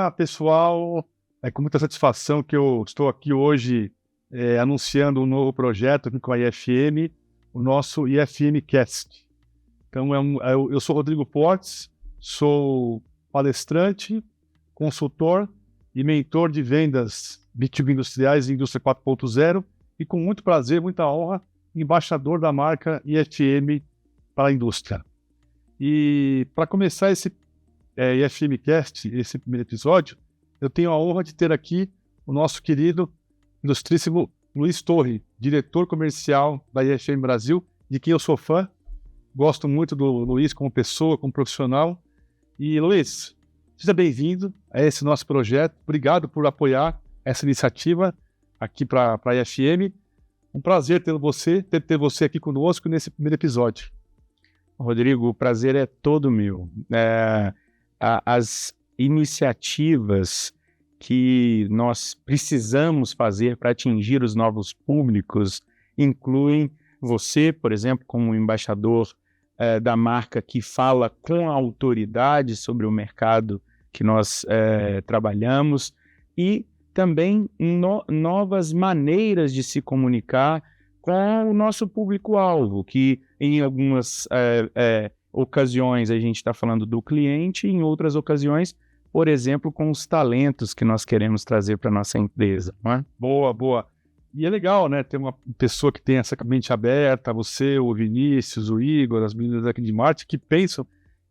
Olá, pessoal. É com muita satisfação que eu estou aqui hoje anunciando um novo projeto aqui com a IFM, o nosso IFM Cast. Então, eu sou Rodrigo Portes, sou palestrante, consultor e mentor de vendas B2B industriais e indústria 4.0 e, com muito prazer, muita honra, embaixador da marca IFM para a indústria. E para começar esse IFM Cast, esse primeiro episódio, eu tenho a honra de ter aqui o nosso querido, ilustríssimo Luiz Torre, diretor comercial da IFM Brasil, de quem eu sou fã. Gosto muito do Luiz como pessoa, como profissional. E, Luiz, seja bem-vindo a esse nosso projeto. Obrigado por apoiar essa iniciativa aqui para a IFM. Um prazer ter você aqui conosco nesse primeiro episódio. Rodrigo, o prazer é todo meu. As iniciativas que nós precisamos fazer para atingir os novos públicos incluem você, por exemplo, como embaixador da marca que fala com a autoridade sobre o mercado que nós trabalhamos, e também novas maneiras de se comunicar com o nosso público-alvo, que em algumas ocasiões a gente está falando do cliente, em outras ocasiões, por exemplo, com os talentos que nós queremos trazer para a nossa empresa. Não é? Boa. E é legal, né? Ter uma pessoa que tem essa mente aberta, você, o Vinícius, o Igor, as meninas aqui de marketing, que pensam,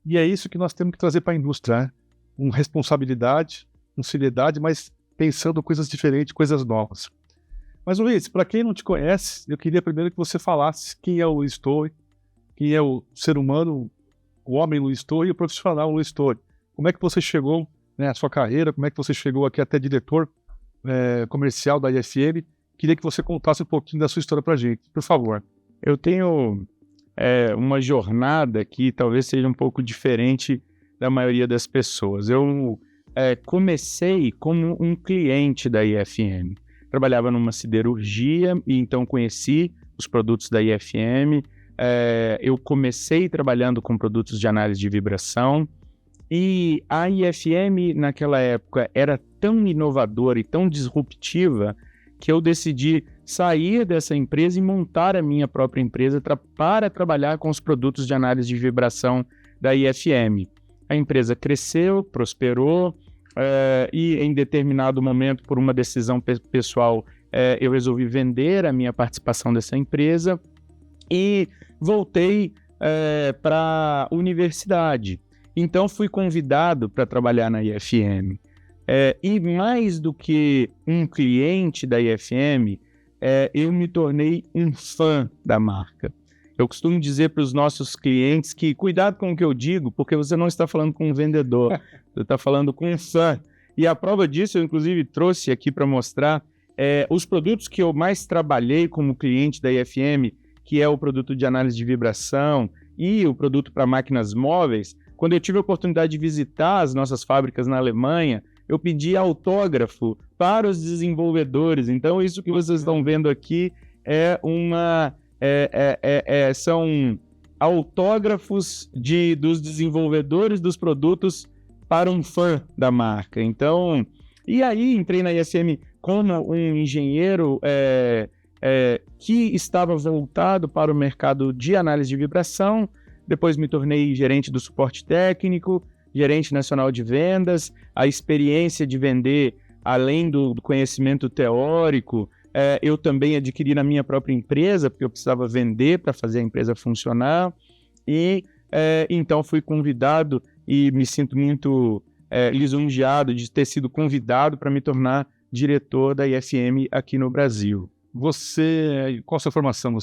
e é isso que nós temos que trazer para a indústria, né? Com responsabilidade, com seriedade, mas pensando coisas diferentes, coisas novas. Mas, Luiz, para quem não te conhece, eu queria primeiro que você falasse quem é o Luiz Torre, quem é o ser humano, o homem Luiz Torre e o profissional Luiz Torre. Como é que você chegou, né, à sua carreira, como é que você chegou aqui até diretor comercial da IFM? Queria que você contasse um pouquinho da sua história para a gente, por favor. Eu tenho uma jornada que talvez seja um pouco diferente da maioria das pessoas. Eu comecei como um cliente da IFM. Trabalhava numa siderurgia e então conheci os produtos da IFM. Eu comecei trabalhando com produtos de análise de vibração, e a IFM naquela época era tão inovadora e tão disruptiva que eu decidi sair dessa empresa e montar a minha própria empresa para trabalhar com os produtos de análise de vibração da IFM. A empresa cresceu, prosperou, e em determinado momento, por uma decisão pessoal, eu resolvi vender a minha participação dessa empresa e voltei para a universidade. Então fui convidado para trabalhar na IFM. E mais do que um cliente da IFM, eu me tornei um fã da marca. Eu costumo dizer para os nossos clientes que cuidado com o que eu digo, porque você não está falando com um vendedor, você está falando com um fã. E a prova disso eu inclusive trouxe aqui para mostrar os produtos que eu mais trabalhei como cliente da IFM, que é o produto de análise de vibração e o produto para máquinas móveis. Quando eu tive a oportunidade de visitar as nossas fábricas na Alemanha, eu pedi autógrafo para os desenvolvedores. Então, isso que vocês estão vendo aqui são autógrafos dos desenvolvedores dos produtos para um fã da marca. Então, e aí entrei na IFM como um engenheiro que estava voltado para o mercado de análise de vibração. Depois me tornei gerente do suporte técnico, gerente nacional de vendas. A experiência de vender, além do conhecimento teórico, eu também adquiri na minha própria empresa, porque eu precisava vender para fazer a empresa funcionar. E então fui convidado e me sinto muito lisonjeado de ter sido convidado para me tornar diretor da IFM aqui no Brasil. Qual a sua formação?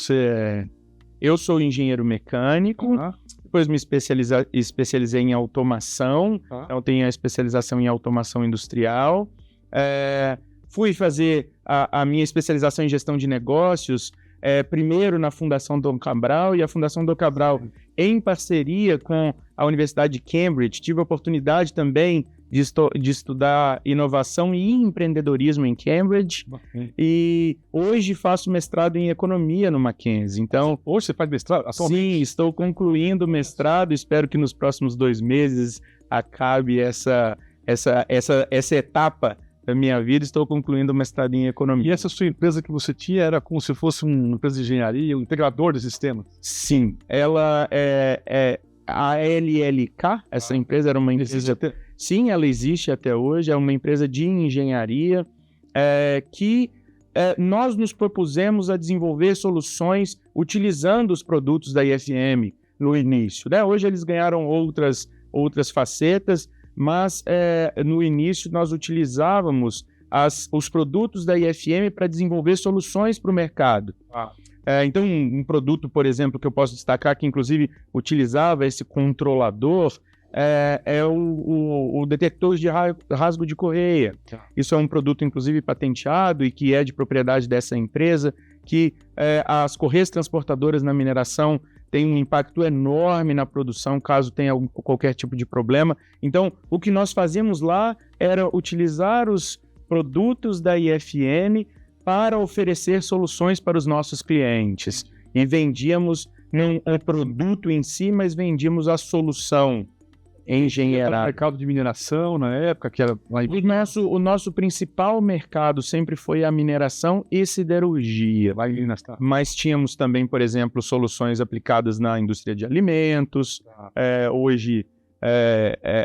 Eu sou engenheiro mecânico, depois me especializei em automação, então tenho a especialização em automação industrial. Fui fazer a minha especialização em gestão de negócios, primeiro na Fundação Dom Cabral, e a Fundação Dom Cabral, em parceria com a Universidade de Cambridge, tive a oportunidade também de estudar inovação e empreendedorismo em Cambridge. E hoje faço mestrado em economia no Mackenzie. Então, hoje você faz mestrado? Sim, estou concluindo o mestrado. Espero que nos próximos 2 meses acabe essa essa etapa da minha vida, estou concluindo uma mestrado em economia. E essa sua empresa que você tinha era como se fosse uma empresa de engenharia, um integrador de sistemas? Sim, ela é a LLK, essa empresa era uma empresa... Sim, ela existe até hoje, é uma empresa de engenharia que nós nos propusemos a desenvolver soluções utilizando os produtos da IFM no início, né? Hoje eles ganharam outras facetas, mas no início nós utilizávamos os produtos da IFM para desenvolver soluções para o mercado. Então, um produto, por exemplo, que eu posso destacar, que inclusive utilizava esse controlador, é o detector de rasgo de correia. Isso é um produto, inclusive, patenteado e que é de propriedade dessa empresa, que as correias transportadoras na mineração têm um impacto enorme na produção, caso tenha qualquer tipo de problema. Então, o que nós fazíamos lá era utilizar os produtos da IFM para oferecer soluções para os nossos clientes. E vendíamos não o produto em si, mas vendíamos a solução engenheirada. O mercado de mineração na época, que era lá o nosso principal mercado sempre foi a mineração e siderurgia. Mas tínhamos também, por exemplo, soluções aplicadas na indústria de alimentos. Hoje,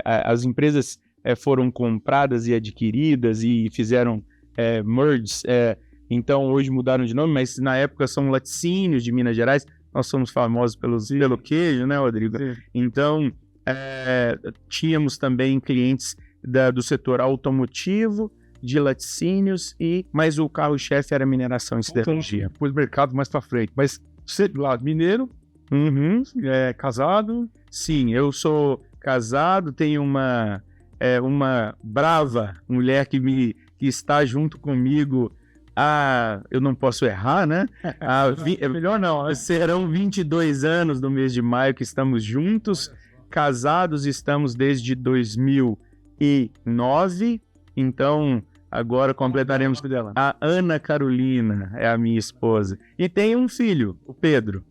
as empresas foram compradas e adquiridas e fizeram merges. Então, hoje mudaram de nome, mas na época são laticínios de Minas Gerais. Nós somos famosos pelo queijo, né, Rodrigo? Sim. Então, tínhamos também clientes do setor automotivo, de laticínios, mas o carro-chefe era mineração e siderurgia. Depois mercado mais para frente. Mas você lá, mineiro, casado? Sim, eu sou casado, tenho uma brava mulher que está junto comigo. Eu não posso errar, né? Melhor não, né? Serão 22 anos no mês de maio que estamos juntos. Casados estamos desde 2009, então agora completaremos dela. A Ana Carolina é a minha esposa. E tem um filho, o Pedro.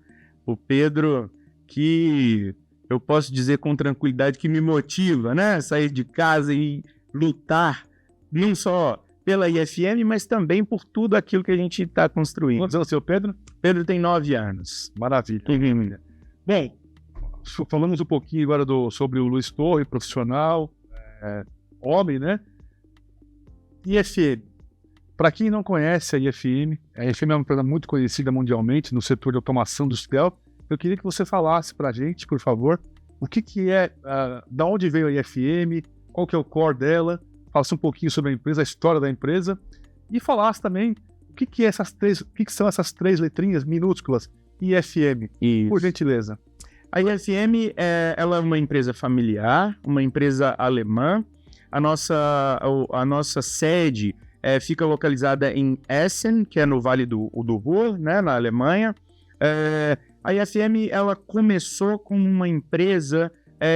O Pedro, que eu posso dizer com tranquilidade que me motiva, né? Sair de casa e lutar, não só pela IFM, mas também por tudo aquilo que a gente está construindo. Quantos anos é o Pedro? Pedro tem 9 anos. Maravilha. Bem, falamos um pouquinho agora sobre o Luiz Torre, profissional, homem, né? IFM. Para quem não conhece a IFM é uma empresa muito conhecida mundialmente no setor de automação industrial. Eu queria que você falasse para a gente, por favor, o que é, da onde veio a IFM, qual que é o core dela, falasse um pouquinho sobre a empresa, a história da empresa, e falasse também o que são essas 3 letrinhas minúsculas IFM, por gentileza. A IFM ela é uma empresa familiar, uma empresa alemã. A nossa sede fica localizada em Essen, que é no Vale do Ruhr, né, na Alemanha. A IFM ela começou como uma empresa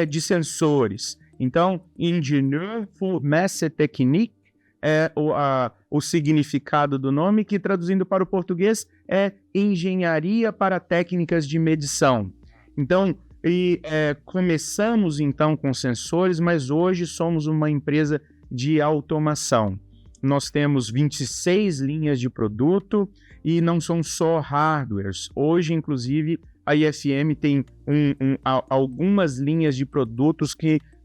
de sensores. Então, Ingenieur für Messtechnik é o significado do nome, que traduzindo para o português é Engenharia para Técnicas de Medição. Então, começamos então com sensores, mas hoje somos uma empresa de automação. Nós temos 26 linhas de produto e não são só hardwares. Hoje, inclusive, a IFM tem algumas linhas de produtos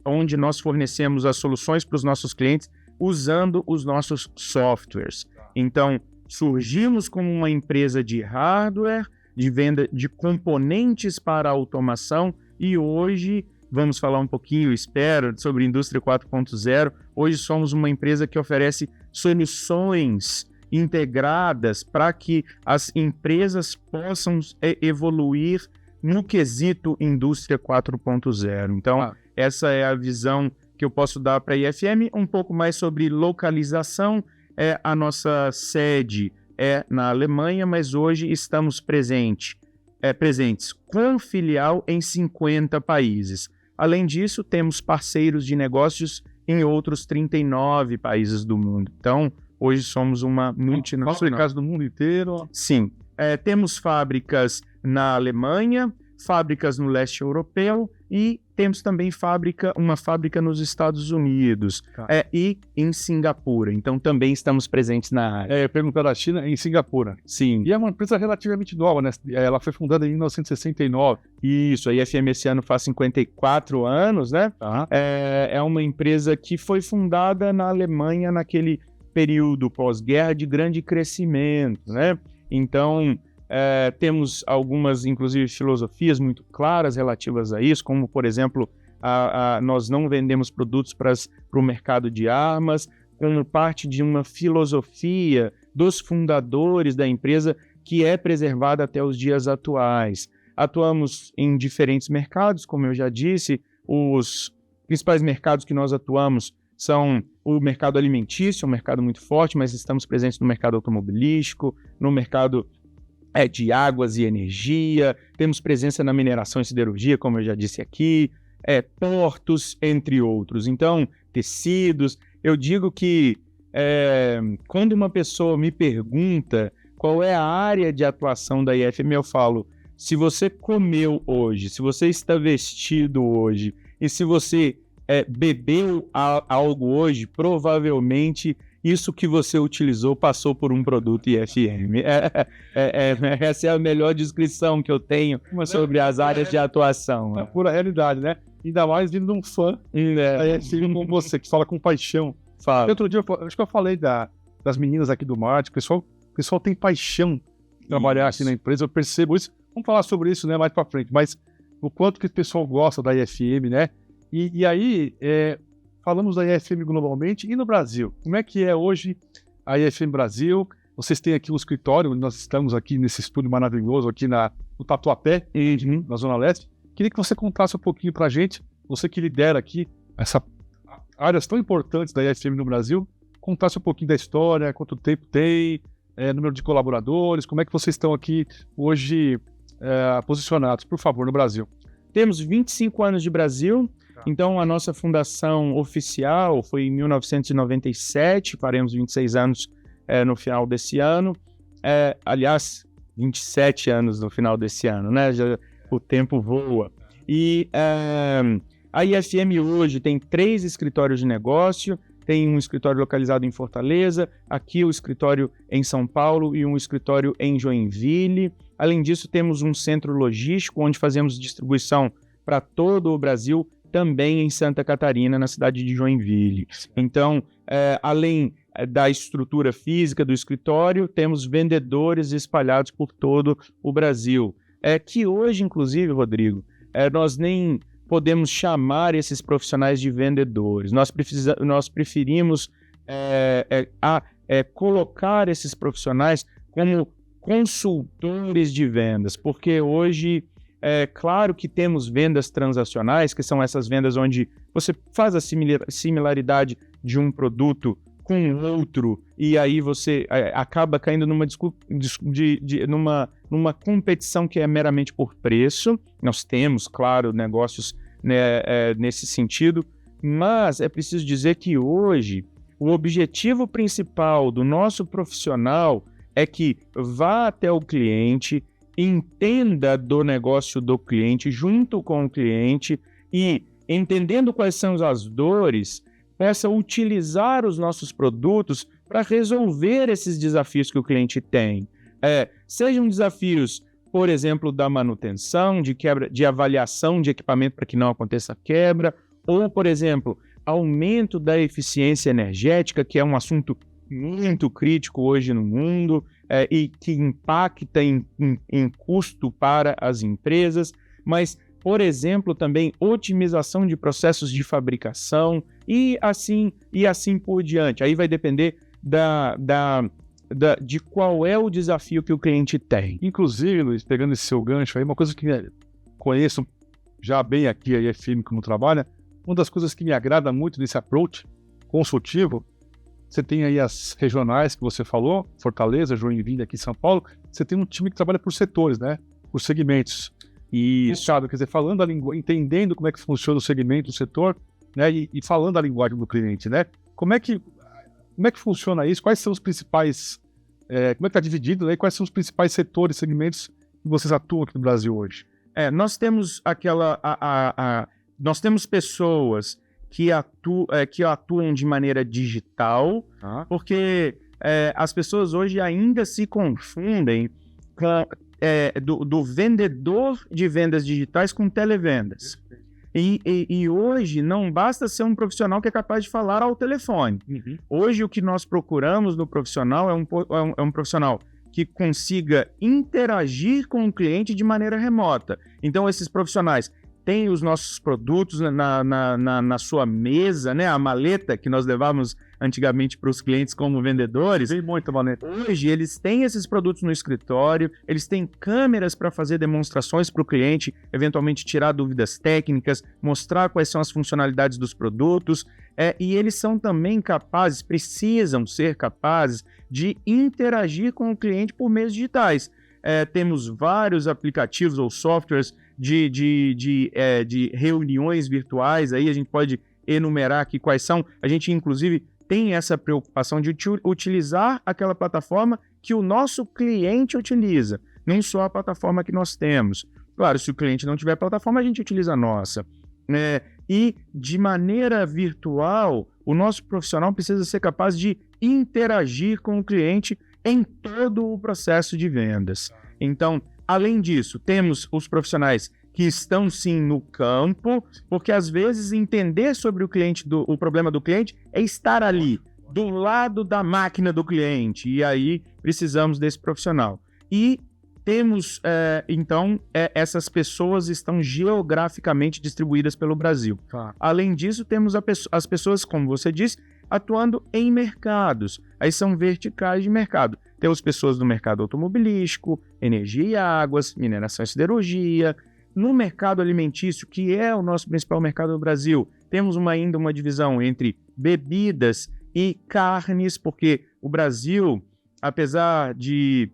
onde nós fornecemos as soluções para os nossos clientes usando os nossos softwares. Então, surgimos como uma empresa de hardware, de venda de componentes para automação, e hoje vamos falar um pouquinho, espero, sobre Indústria 4.0. Hoje somos uma empresa que oferece soluções integradas para que as empresas possam evoluir no quesito Indústria 4.0. Então, essa é a visão que eu posso dar para a IFM. Um pouco mais sobre localização. A nossa sede na Alemanha, mas hoje estamos presentes com filial em 50 países. Além disso, temos parceiros de negócios em outros 39 países do mundo. Então, hoje somos uma multinacional. Fábricas do mundo inteiro? Sim. Temos fábricas na Alemanha, fábricas no leste europeu E temos também uma fábrica nos Estados Unidos e em Singapura. Então, também estamos presentes na área. Perguntar da China em Singapura. Sim. E é uma empresa relativamente nova, né? Ela foi fundada em 1969. Isso, a IFM esse ano faz 54 anos, né? É uma empresa que foi fundada na Alemanha naquele período pós-guerra de grande crescimento, né? Então, temos algumas, inclusive, filosofias muito claras relativas a isso, como, por exemplo, nós não vendemos produtos para o mercado de armas, como parte de uma filosofia dos fundadores da empresa que é preservada até os dias atuais. Atuamos em diferentes mercados, como eu já disse, os principais mercados que nós atuamos são o mercado alimentício, um mercado muito forte, mas estamos presentes no mercado automobilístico, no mercado de águas e energia, temos presença na mineração e siderurgia, como eu já disse aqui, portos, entre outros. Então, tecidos. Eu digo que quando uma pessoa me pergunta qual é a área de atuação da IFM, eu falo, se você comeu hoje, se você está vestido hoje e se você bebeu algo hoje, provavelmente isso que você utilizou passou por um produto IFM. Essa é a melhor descrição que eu tenho sobre as áreas de atuação. É pura realidade, né? Ainda mais vindo de um fã da IFM como você, que fala com paixão. Outro dia, acho que eu falei das meninas aqui do marketing, o pessoal tem paixão de trabalhar assim na empresa, eu percebo isso. Vamos falar sobre isso, né, mais pra frente, mas o quanto que o pessoal gosta da IFM, né? E aí, falamos da IFM globalmente e no Brasil. Como é que é hoje a IFM Brasil? Vocês têm aqui um escritório, nós estamos aqui nesse estúdio maravilhoso aqui no Tatuapé, na Zona Leste. Queria que você contasse um pouquinho pra gente, você que lidera aqui essas áreas tão importantes da IFM no Brasil, contasse um pouquinho da história, quanto tempo tem, número de colaboradores, como é que vocês estão aqui hoje posicionados, por favor, no Brasil. Temos 25 anos de Brasil. Então, a nossa fundação oficial foi em 1997, faremos 26 anos no final desse ano. Aliás, 27 anos no final desse ano, né? O tempo voa. E a IFM hoje tem 3 escritórios de negócio, tem um escritório localizado em Fortaleza, aqui o escritório em São Paulo e um escritório em Joinville. Além disso, temos um centro logístico onde fazemos distribuição para todo o Brasil, também em Santa Catarina, na cidade de Joinville. Então, além da estrutura física do escritório, temos vendedores espalhados por todo o Brasil. Que hoje, inclusive, Rodrigo, nós nem podemos chamar esses profissionais de vendedores. Nós preferimos colocar esses profissionais como consultores de vendas, porque hoje claro que temos vendas transacionais, que são essas vendas onde você faz a similaridade de um produto com outro e aí você acaba caindo numa competição que é meramente por preço. Nós temos, claro, negócios nesse sentido, mas é preciso dizer que hoje o objetivo principal do nosso profissional é que vá até o cliente, entenda do negócio do cliente junto com o cliente e, entendendo quais são as dores, possa utilizar os nossos produtos para resolver esses desafios que o cliente tem. Sejam desafios, por exemplo, da manutenção, de avaliação de equipamento para que não aconteça quebra, ou, por exemplo, aumento da eficiência energética, que é um assunto muito crítico hoje no mundo, e que impacta em custo para as empresas, mas, por exemplo, também otimização de processos de fabricação e assim por diante. Aí vai depender de qual é o desafio que o cliente tem. Inclusive, Luiz, pegando esse seu gancho aí, uma coisa que conheço já bem aqui a IFM como trabalha, uma das coisas que me agrada muito nesse approach consultivo, você tem aí as regionais que você falou, Fortaleza, Joinville, aqui em São Paulo. Você tem um time que trabalha por setores, né? Por segmentos. Isso. Quer dizer, falando a língua, entendendo como é que funciona o segmento, o setor, né? E falando a linguagem do cliente, né? Como é que funciona isso? Quais são os principais... como é que está dividido, né? Quais são os principais setores, segmentos que vocês atuam aqui no Brasil hoje? Nós temos nós temos pessoas que atuam de maneira digital, porque as pessoas hoje ainda se confundem do vendedor de vendas digitais com televendas. E hoje não basta ser um profissional que é capaz de falar ao telefone. Hoje o que nós procuramos no profissional é um profissional que consiga interagir com o cliente de maneira remota. Então esses profissionais têm os nossos produtos na sua mesa, né? A maleta que nós levávamos antigamente para os clientes como vendedores. Tem muita maleta. Hoje eles têm esses produtos no escritório, eles têm câmeras para fazer demonstrações para o cliente, eventualmente tirar dúvidas técnicas, mostrar quais são as funcionalidades dos produtos, e eles são também capazes, precisam ser capazes de interagir com o cliente por meios digitais. Temos vários aplicativos ou softwares de reuniões virtuais, aí a gente pode enumerar aqui quais são. A gente, inclusive, tem essa preocupação de utilizar aquela plataforma que o nosso cliente utiliza, não só a plataforma que nós temos. Claro, se o cliente não tiver plataforma, a gente utiliza a nossa. E, de maneira virtual, o nosso profissional precisa ser capaz de interagir com o cliente em todo o processo de vendas. Então, além disso, temos os profissionais que estão sim no campo, porque às vezes entender sobre o problema do cliente é estar ali, do lado da máquina do cliente, e aí precisamos desse profissional. E temos, essas pessoas estão geograficamente distribuídas pelo Brasil. Além disso, temos as pessoas, como você disse, atuando em mercados. Aí são verticais de mercado. Temos pessoas no mercado automobilístico, energia e águas, mineração e siderurgia. No mercado alimentício, que é o nosso principal mercado no Brasil, temos ainda uma divisão entre bebidas e carnes, porque o Brasil, apesar de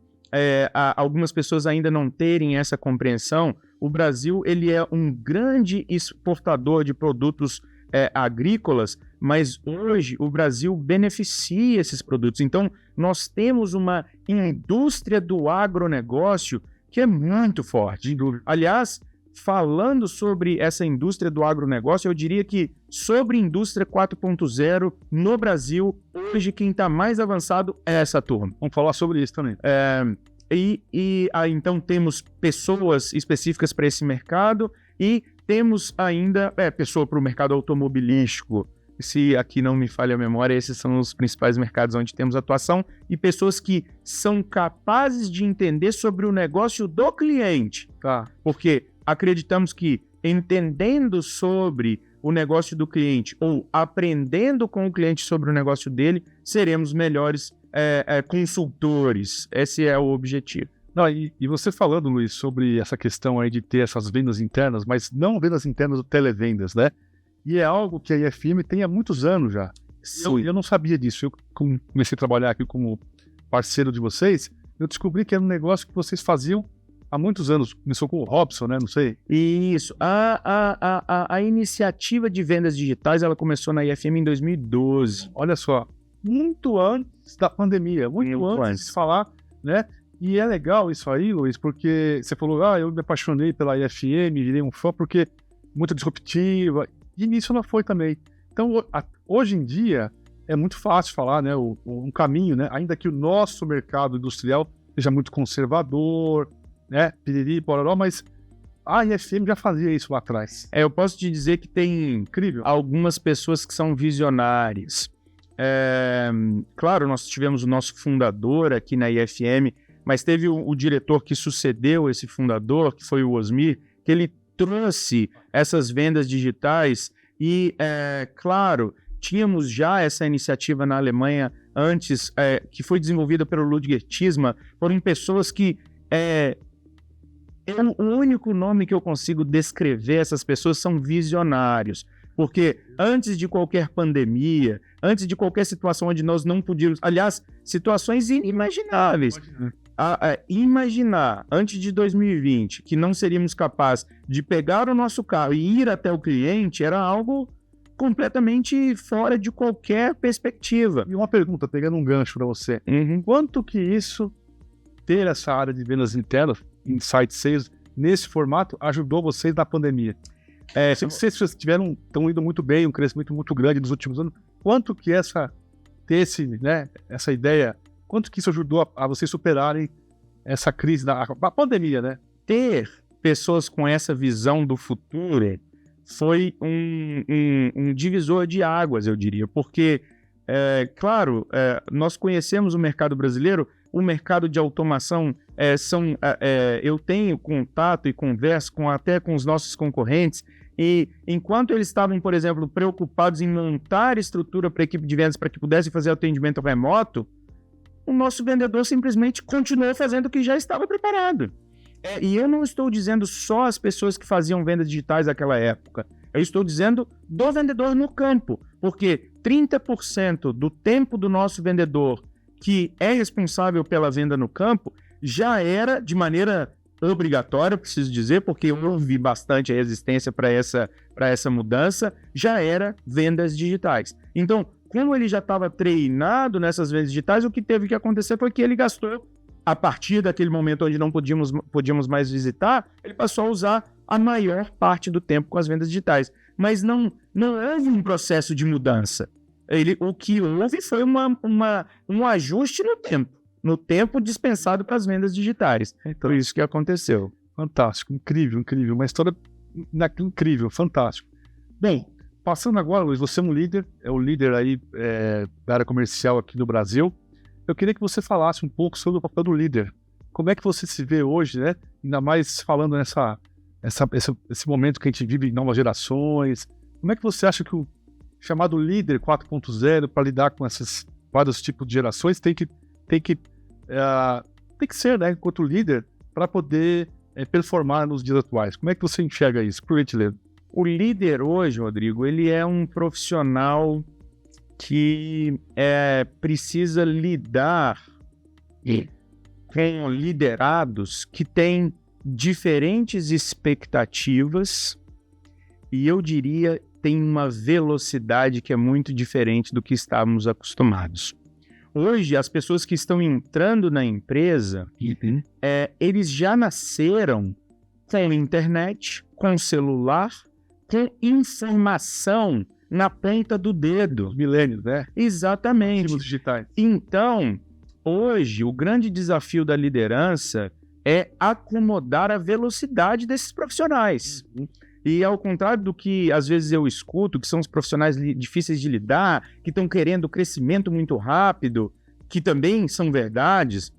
algumas pessoas ainda não terem essa compreensão, o Brasil ele é um grande exportador de produtos agrícolas, mas hoje o Brasil beneficia esses produtos. Então, nós temos uma indústria do agronegócio que é muito forte. Aliás, falando sobre essa indústria do agronegócio, eu diria que sobre indústria 4.0 no Brasil, hoje quem está mais avançado é essa turma. Vamos falar sobre isso também. Então temos pessoas específicas para esse mercado e temos ainda pessoa para o mercado automobilístico. Se aqui não me falha a memória, esses são os principais mercados onde temos atuação, e pessoas que são capazes de entender sobre o negócio do cliente. Porque acreditamos que entendendo sobre o negócio do cliente ou aprendendo com o cliente sobre o negócio dele, seremos melhores consultores. Esse é o objetivo. E você falando, Luiz, sobre essa questão aí de ter essas vendas internas, mas não vendas internas, televendas, né? E é algo que a IFM tem há muitos anos já. Eu não sabia disso. Eu comecei a trabalhar aqui como parceiro de vocês, eu descobri que era um negócio que vocês faziam há muitos anos. Começou com o Robson, né? Não sei. Isso. A iniciativa de vendas digitais, ela começou na IFM em 2012. Olha só. Muito antes da pandemia. Muito antes de falar, né? E é legal isso aí, Luiz, porque você falou, eu me apaixonei pela IFM, virei um fã porque muito disruptiva. E nisso ela foi também. Então, hoje em dia, é muito fácil falar, né, um caminho, né, ainda que o nosso mercado industrial seja muito conservador, né, piriri, pororó, mas a IFM já fazia isso lá atrás. Eu posso te dizer que tem algumas pessoas que são visionárias. Claro, nós tivemos o nosso fundador aqui na IFM, mas teve o diretor que sucedeu esse fundador, que foi o Osmir, que ele trouxe essas vendas digitais e, claro, tínhamos já essa iniciativa na Alemanha antes, que foi desenvolvida pelo Ludger Tisma, foram pessoas que... o único nome que eu consigo descrever essas pessoas são visionários, porque antes de qualquer pandemia, antes de qualquer situação onde nós não podíamos... Aliás, situações inimagináveis. Imaginar, antes de 2020, que não seríamos capazes de pegar o nosso carro e ir até o cliente era algo completamente fora de qualquer perspectiva. E uma pergunta, pegando um gancho para você. Quanto que isso, ter essa área de vendas internas, Inside Sales, nesse formato ajudou vocês na pandemia? Vocês estão indo muito bem, um crescimento muito grande nos últimos anos. Quanto que essa ideia, quanto que isso ajudou a vocês superarem essa crise da pandemia, né? Ter pessoas com essa visão do futuro foi um divisor de águas, eu diria, porque, claro, nós conhecemos o mercado brasileiro, o mercado de automação, eu tenho contato e converso até com os nossos concorrentes, e enquanto eles estavam, por exemplo, preocupados em montar estrutura para a equipe de vendas para que pudesse fazer atendimento remoto, o nosso vendedor simplesmente continuou fazendo o que já estava preparado. E eu não estou dizendo só as pessoas que faziam vendas digitais naquela época. Eu estou dizendo do vendedor no campo, porque 30% do tempo do nosso vendedor que é responsável pela venda no campo já era de maneira obrigatória, preciso dizer, porque houve bastante resistência para essa mudança, já era vendas digitais. Então, como ele já estava treinado nessas vendas digitais, o que teve que acontecer foi que ele gastou, a partir daquele momento onde não podíamos mais visitar, ele passou a usar a maior parte do tempo com as vendas digitais. Mas não houve um processo de mudança. O que houve foi um ajuste no tempo dispensado para as vendas digitais. Então, isso que aconteceu. Fantástico, incrível. Uma história incrível, fantástico. Bem, passando agora, Luiz, você é um líder, o líder aí da área comercial aqui no Brasil. Eu queria que você falasse um pouco sobre o papel do líder. Como é que você se vê hoje, né? Ainda mais falando esse momento que a gente vive em novas gerações. Como é que você acha que o chamado líder 4.0 para lidar com esses vários tipos de gerações tem que ser, né, enquanto líder, para poder performar nos dias atuais? Como é que você enxerga isso? Por gentileza. O líder hoje, Rodrigo, ele é um profissional que precisa lidar com liderados que têm diferentes expectativas e, eu diria, tem uma velocidade que é muito diferente do que estávamos acostumados. Hoje, as pessoas que estão entrando na empresa, eles já nasceram com internet, com celular, com informação na ponta do dedo. Os milênios, né? Exatamente. Ativos digitais. Então, hoje, o grande desafio da liderança é acomodar a velocidade desses profissionais. E ao contrário do que às vezes eu escuto, que são os profissionais difíceis de lidar, que estão querendo crescimento muito rápido, que também são verdades,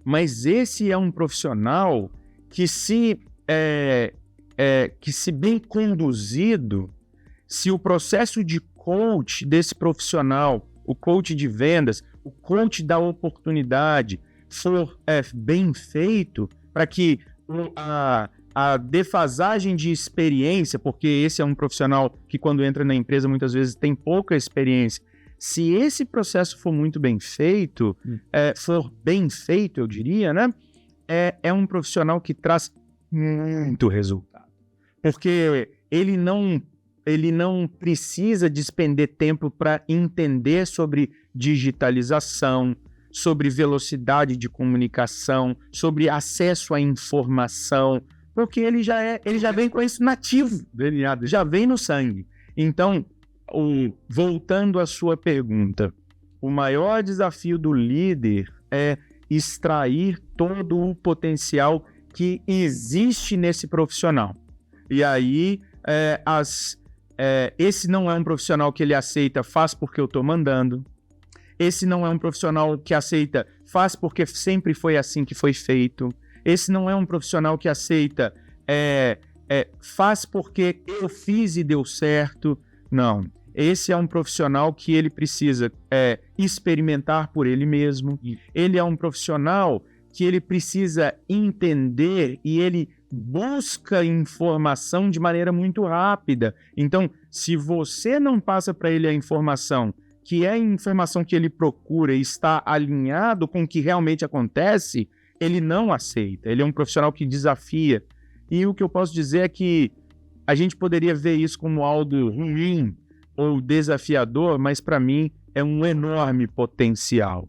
mas esse é um profissional que se bem conduzido, se o processo de coach desse profissional, o coach de vendas, o coach da oportunidade for bem feito, para que a defasagem de experiência, porque esse é um profissional que quando entra na empresa muitas vezes tem pouca experiência, se esse processo for muito bem feito, for bem feito, eu diria, né? É um profissional que traz muito resultado. Porque ele não precisa despender tempo para entender sobre digitalização, sobre velocidade de comunicação, sobre acesso à informação, porque ele já vem com isso nativo, já vem no sangue. Então, voltando à sua pergunta, o maior desafio do líder é extrair todo o potencial que existe nesse profissional. E aí, esse não é um profissional que ele aceita, faz porque eu estou mandando. Esse não é um profissional que aceita, faz porque sempre foi assim que foi feito. Esse não é um profissional que aceita, faz porque eu fiz e deu certo. Não. Esse é um profissional que ele precisa experimentar por ele mesmo. Ele é um profissional que ele precisa entender e ele busca informação de maneira muito rápida. Então, se você não passa para ele a informação, que é a informação que ele procura e está alinhado com o que realmente acontece, ele não aceita. Ele é um profissional que desafia. E o que eu posso dizer é que a gente poderia ver isso como algo ruim ou desafiador, mas para mim é um enorme potencial.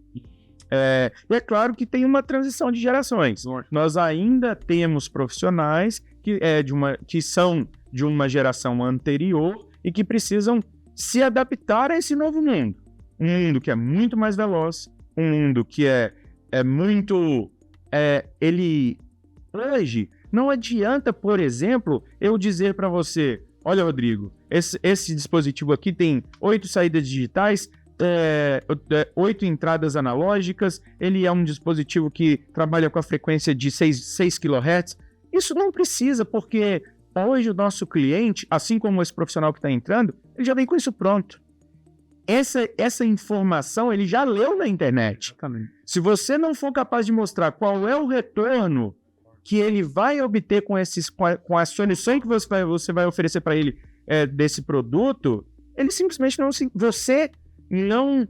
E é claro que tem uma transição de gerações. Nós ainda temos profissionais que são de uma geração anterior e que precisam se adaptar a esse novo mundo. Um mundo que é muito mais veloz, um mundo que é muito... Hoje, não adianta, por exemplo, eu dizer para você, olha, Rodrigo, esse dispositivo aqui tem 8 saídas digitais, 8 entradas analógicas, ele é um dispositivo que trabalha com a frequência de 6 kHz. Isso não precisa, porque hoje o nosso cliente, assim como esse profissional que está entrando, ele já vem com isso pronto. Essa informação ele já leu na internet. Exatamente. Se você não for capaz de mostrar qual é o retorno que ele vai obter com a solução que você vai oferecer para ele desse produto, ele simplesmente você não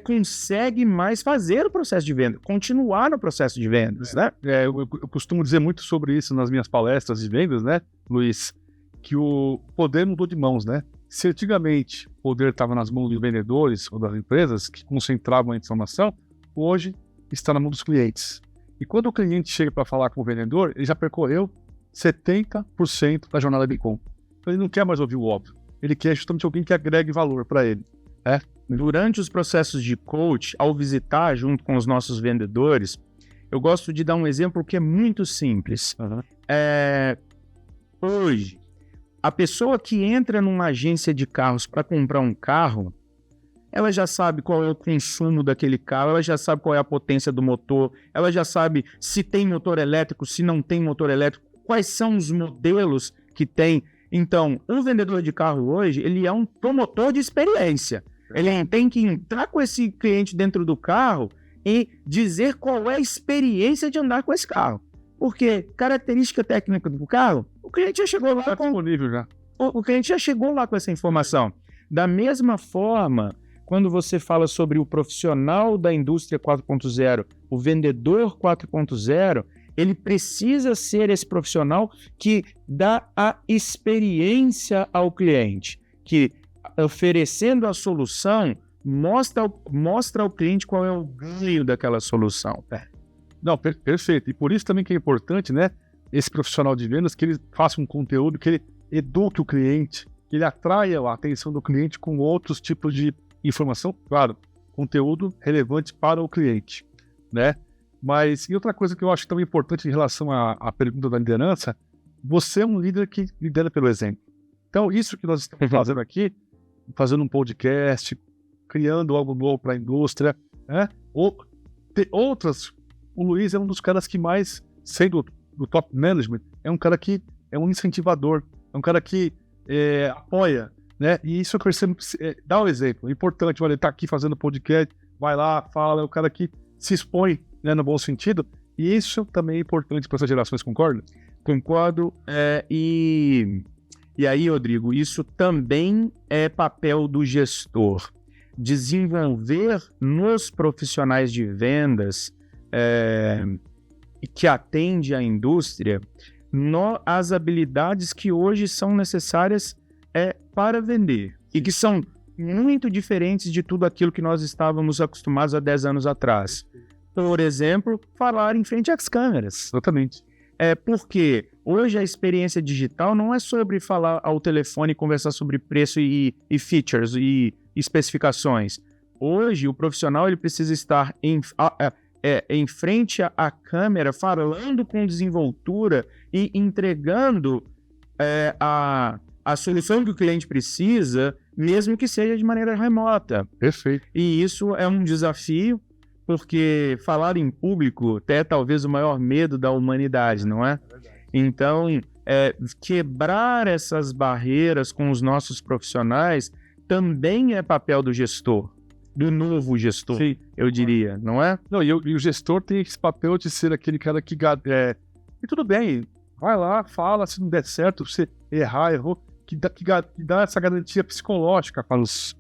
consegue mais fazer o processo de venda, continuar no processo de vendas, né? Eu costumo dizer muito sobre isso nas minhas palestras de vendas, né, Luiz? Que o poder mudou de mãos, né? Se antigamente o poder estava nas mãos dos vendedores ou das empresas que concentravam a informação, hoje está na mão dos clientes. E quando o cliente chega para falar com o vendedor, ele já percorreu 70% da jornada de compra. Então ele não quer mais ouvir o óbvio. Ele quer justamente alguém que agregue valor para ele. Durante os processos de coach, ao visitar junto com os nossos vendedores, eu gosto de dar um exemplo que é muito simples. Uhum. Hoje, a pessoa que entra numa agência de carros para comprar um carro, ela já sabe qual é o consumo daquele carro, ela já sabe qual é a potência do motor, ela já sabe se tem motor elétrico, se não tem motor elétrico, quais são os modelos que tem. Então, um vendedor de carro hoje, ele é um promotor de experiência. Ele tem que entrar com esse cliente dentro do carro e dizer qual é a experiência de andar com esse carro. Porque característica técnica do carro, o cliente já chegou lá Tá disponível já. O cliente já chegou lá com essa informação. Da mesma forma, quando você fala sobre o profissional da indústria 4.0, o vendedor 4.0, ele precisa ser esse profissional que dá a experiência ao cliente, que oferecendo a solução, mostra ao cliente qual é o ganho daquela solução. Não, perfeito. E por isso também que é importante, né, esse profissional de vendas, que ele faça um conteúdo, que ele eduque o cliente, que ele atraia a atenção do cliente com outros tipos de informação, claro, conteúdo relevante para o cliente, né? Mas, e outra coisa que eu acho também importante em relação à pergunta da liderança, você é um líder que lidera pelo exemplo. Então, isso que nós estamos fazendo aqui, fazendo um podcast, criando algo novo para a indústria, né? Ou outras, o Luiz é um dos caras que mais, sendo do top management, é um cara que é um incentivador, é um cara que apoia, né? E isso eu percebo, dá um exemplo, é importante, olha, ele tá aqui fazendo podcast, vai lá, fala, é o cara que se expõe, né, no bom sentido, e isso também é importante para essas gerações, concorda? Concordo, e aí, Rodrigo, isso também é papel do gestor, desenvolver nos profissionais de vendas que atende à indústria as habilidades que hoje são necessárias para vender e que são muito diferentes de tudo aquilo que nós estávamos acostumados há 10 anos atrás. Por exemplo, falar em frente às câmeras. Exatamente. Porque hoje a experiência digital não é sobre falar ao telefone e conversar sobre preço e features e especificações. Hoje o profissional ele precisa estar em frente à câmera, falando com desenvoltura e entregando a solução que o cliente precisa, mesmo que seja de maneira remota. Perfeito. E isso é um desafio, porque falar em público é talvez o maior medo da humanidade, não é? Então, quebrar essas barreiras com os nossos profissionais também é papel do gestor, do novo gestor, sim, eu diria, não é? Não, e o gestor tem esse papel de ser aquele cara que... e tudo bem, vai lá, fala, se não der certo, você errou, que dá essa garantia psicológica para os...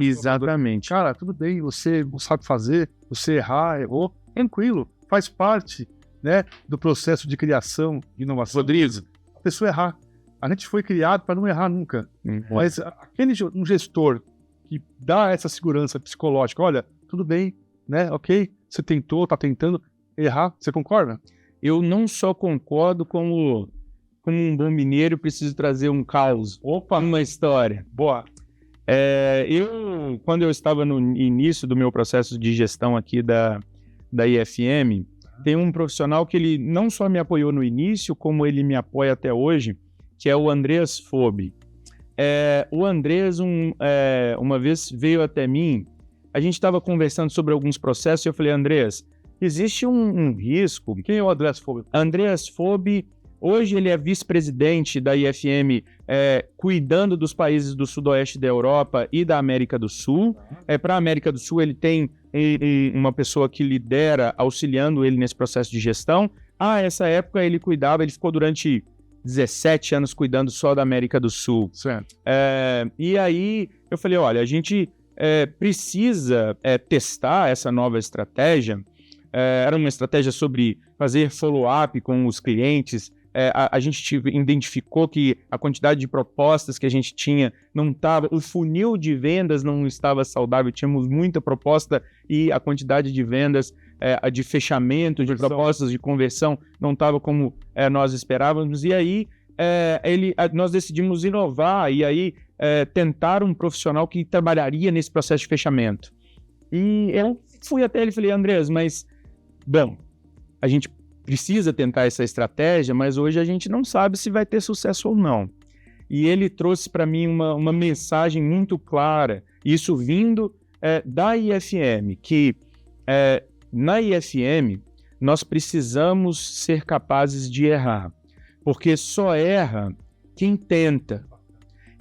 Exatamente. Cara, tudo bem, você não sabe fazer, você errou, tranquilo, faz parte, né, do processo de criação, de inovação. Rodrigo, a pessoa errar. A gente foi criado para não errar nunca. Mas um gestor que dá essa segurança psicológica, olha, tudo bem, né, ok, você tentou, está tentando errar. Você concorda? Eu não só concordo, como um bom mineiro, preciso trazer um caos. Opa! Uma história. Boa. Quando eu estava no início do meu processo de gestão aqui da IFM, tem um profissional que ele não só me apoiou no início, como ele me apoia até hoje, que é o Andreas Fobi. O Andreas, uma vez veio até mim, a gente estava conversando sobre alguns processos e eu falei, Andreas, existe um risco. Quem é o Andreas Fobi? Andreas Fobi, hoje ele é vice-presidente da IFM, cuidando dos países do sudoeste da Europa e da América do Sul. Para a América do Sul, ele tem uma pessoa que lidera, auxiliando ele nesse processo de gestão. Essa época ele ficou durante 17 anos cuidando só da América do Sul. Certo. E aí eu falei, olha, a gente precisa testar essa nova estratégia. Era uma estratégia sobre fazer follow-up com os clientes. A gente identificou que a quantidade de propostas que a gente tinha não estava, o funil de vendas não estava saudável, tínhamos muita proposta e a quantidade de vendas, de fechamento, de propostas de conversão não estava como nós esperávamos. E aí nós decidimos inovar e aí tentar um profissional que trabalharia nesse processo de fechamento. E eu fui até ele e falei, Andreas, mas, bom, a gente precisa tentar essa estratégia, mas hoje a gente não sabe se vai ter sucesso ou não. E ele trouxe para mim uma mensagem muito clara, isso vindo da IFM, que na IFM nós precisamos ser capazes de errar, porque só erra quem tenta.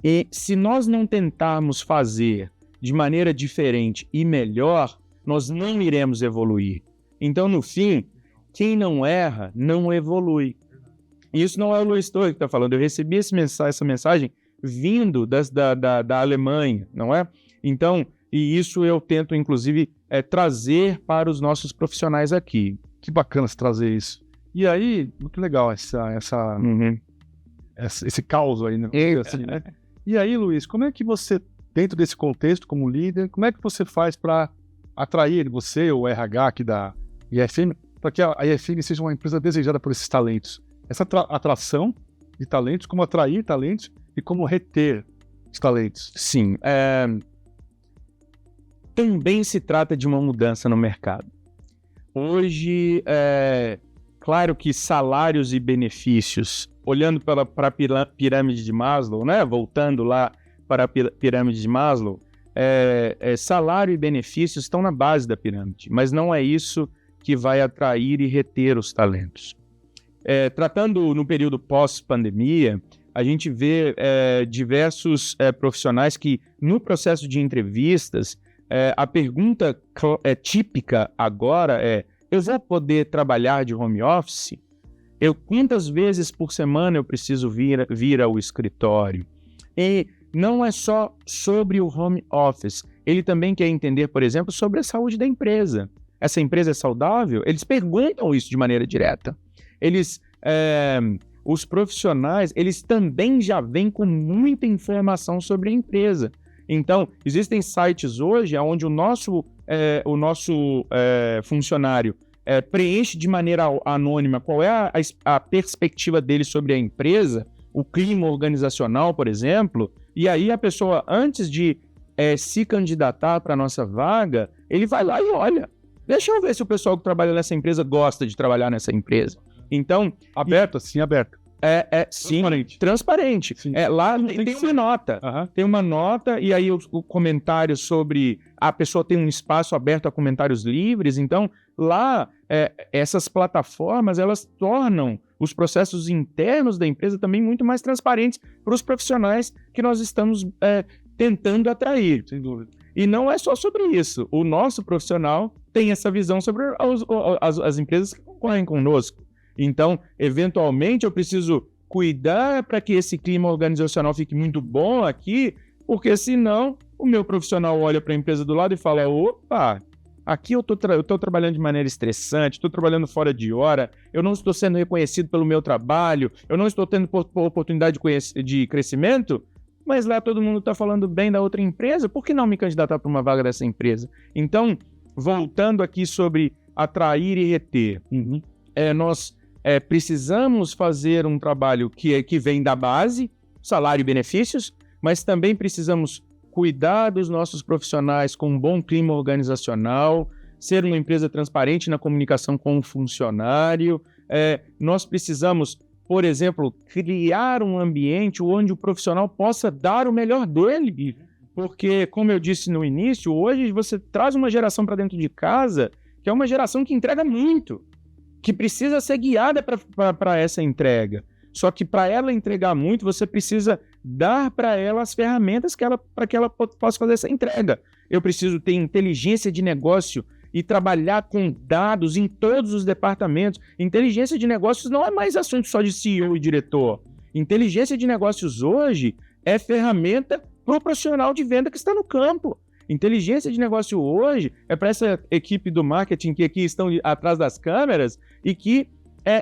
E se nós não tentarmos fazer de maneira diferente e melhor, nós não iremos evoluir. Então, no fim, quem não erra, não evolui. Isso não é o Luiz Torres que está falando. Eu recebi essa mensagem vindo da Alemanha, não é? Então, e isso eu tento, inclusive, trazer para os nossos profissionais aqui. Que bacana você trazer isso. E aí, muito legal esse caos aí, né? Assim, né? E aí, Luiz, como é que você, dentro desse contexto, como líder, como é que você faz para atrair você, o RH aqui da IFM, para que a IFM seja uma empresa desejada por esses talentos? Essa atração de talentos, como atrair talentos e como reter os talentos. Sim. Também se trata de uma mudança no mercado. Hoje, claro que salários e benefícios, olhando para a pirâmide de Maslow, né? Voltando lá para a pirâmide de Maslow, salário e benefícios estão na base da pirâmide, mas não é isso que vai atrair e reter os talentos. Tratando no período pós-pandemia, a gente vê diversos profissionais que, no processo de entrevistas, a pergunta típica agora eu vou poder trabalhar de home office? Quantas vezes por semana eu preciso vir ao escritório? E não é só sobre o home office. Ele também quer entender, por exemplo, sobre a saúde da empresa. Essa empresa é saudável? Eles perguntam isso de maneira direta. Os profissionais, eles também já vêm com muita informação sobre a empresa. Então, existem sites hoje onde o nosso funcionário preenche de maneira anônima qual é a perspectiva dele sobre a empresa, o clima organizacional, por exemplo, e aí a pessoa, antes de se candidatar para a nossa vaga, ele vai lá e olha. Deixa eu ver se o pessoal que trabalha nessa empresa gosta de trabalhar nessa empresa. Então... Aberto? Sim, aberto. Sim, transparente. Sim. Lá tem uma nota. Tem uma nota e aí o comentário sobre... A pessoa tem um espaço aberto a comentários livres. Então, lá, essas plataformas, elas tornam os processos internos da empresa também muito mais transparentes para os profissionais que nós estamos tentando atrair. Sem dúvida. E não é só sobre isso. O nosso profissional tem essa visão sobre as empresas que concorrem conosco. Então, eventualmente, eu preciso cuidar para que esse clima organizacional fique muito bom aqui, porque senão o meu profissional olha para a empresa do lado e fala, opa, aqui eu estou trabalhando de maneira estressante, estou trabalhando fora de hora, eu não estou sendo reconhecido pelo meu trabalho, eu não estou tendo oportunidade de crescimento, mas lá todo mundo está falando bem da outra empresa, por que não me candidatar para uma vaga dessa empresa? Então, voltando aqui sobre atrair e reter, nós precisamos fazer um trabalho que vem da base, salário e benefícios, mas também precisamos cuidar dos nossos profissionais com um bom clima organizacional, ser uma empresa transparente na comunicação com o funcionário. Nós precisamos, por exemplo, criar um ambiente onde o profissional possa dar o melhor dele. Porque, como eu disse no início, hoje você traz uma geração para dentro de casa que é uma geração que entrega muito, que precisa ser guiada para essa entrega. Só que para ela entregar muito, você precisa dar para ela as ferramentas para que ela possa fazer essa entrega. Eu preciso ter inteligência de negócio e trabalhar com dados em todos os departamentos. Inteligência de negócios não é mais assunto só de CEO e diretor. Inteligência de negócios hoje é ferramenta para o profissional de venda que está no campo. Inteligência de negócio hoje é para essa equipe do marketing que aqui estão atrás das câmeras e que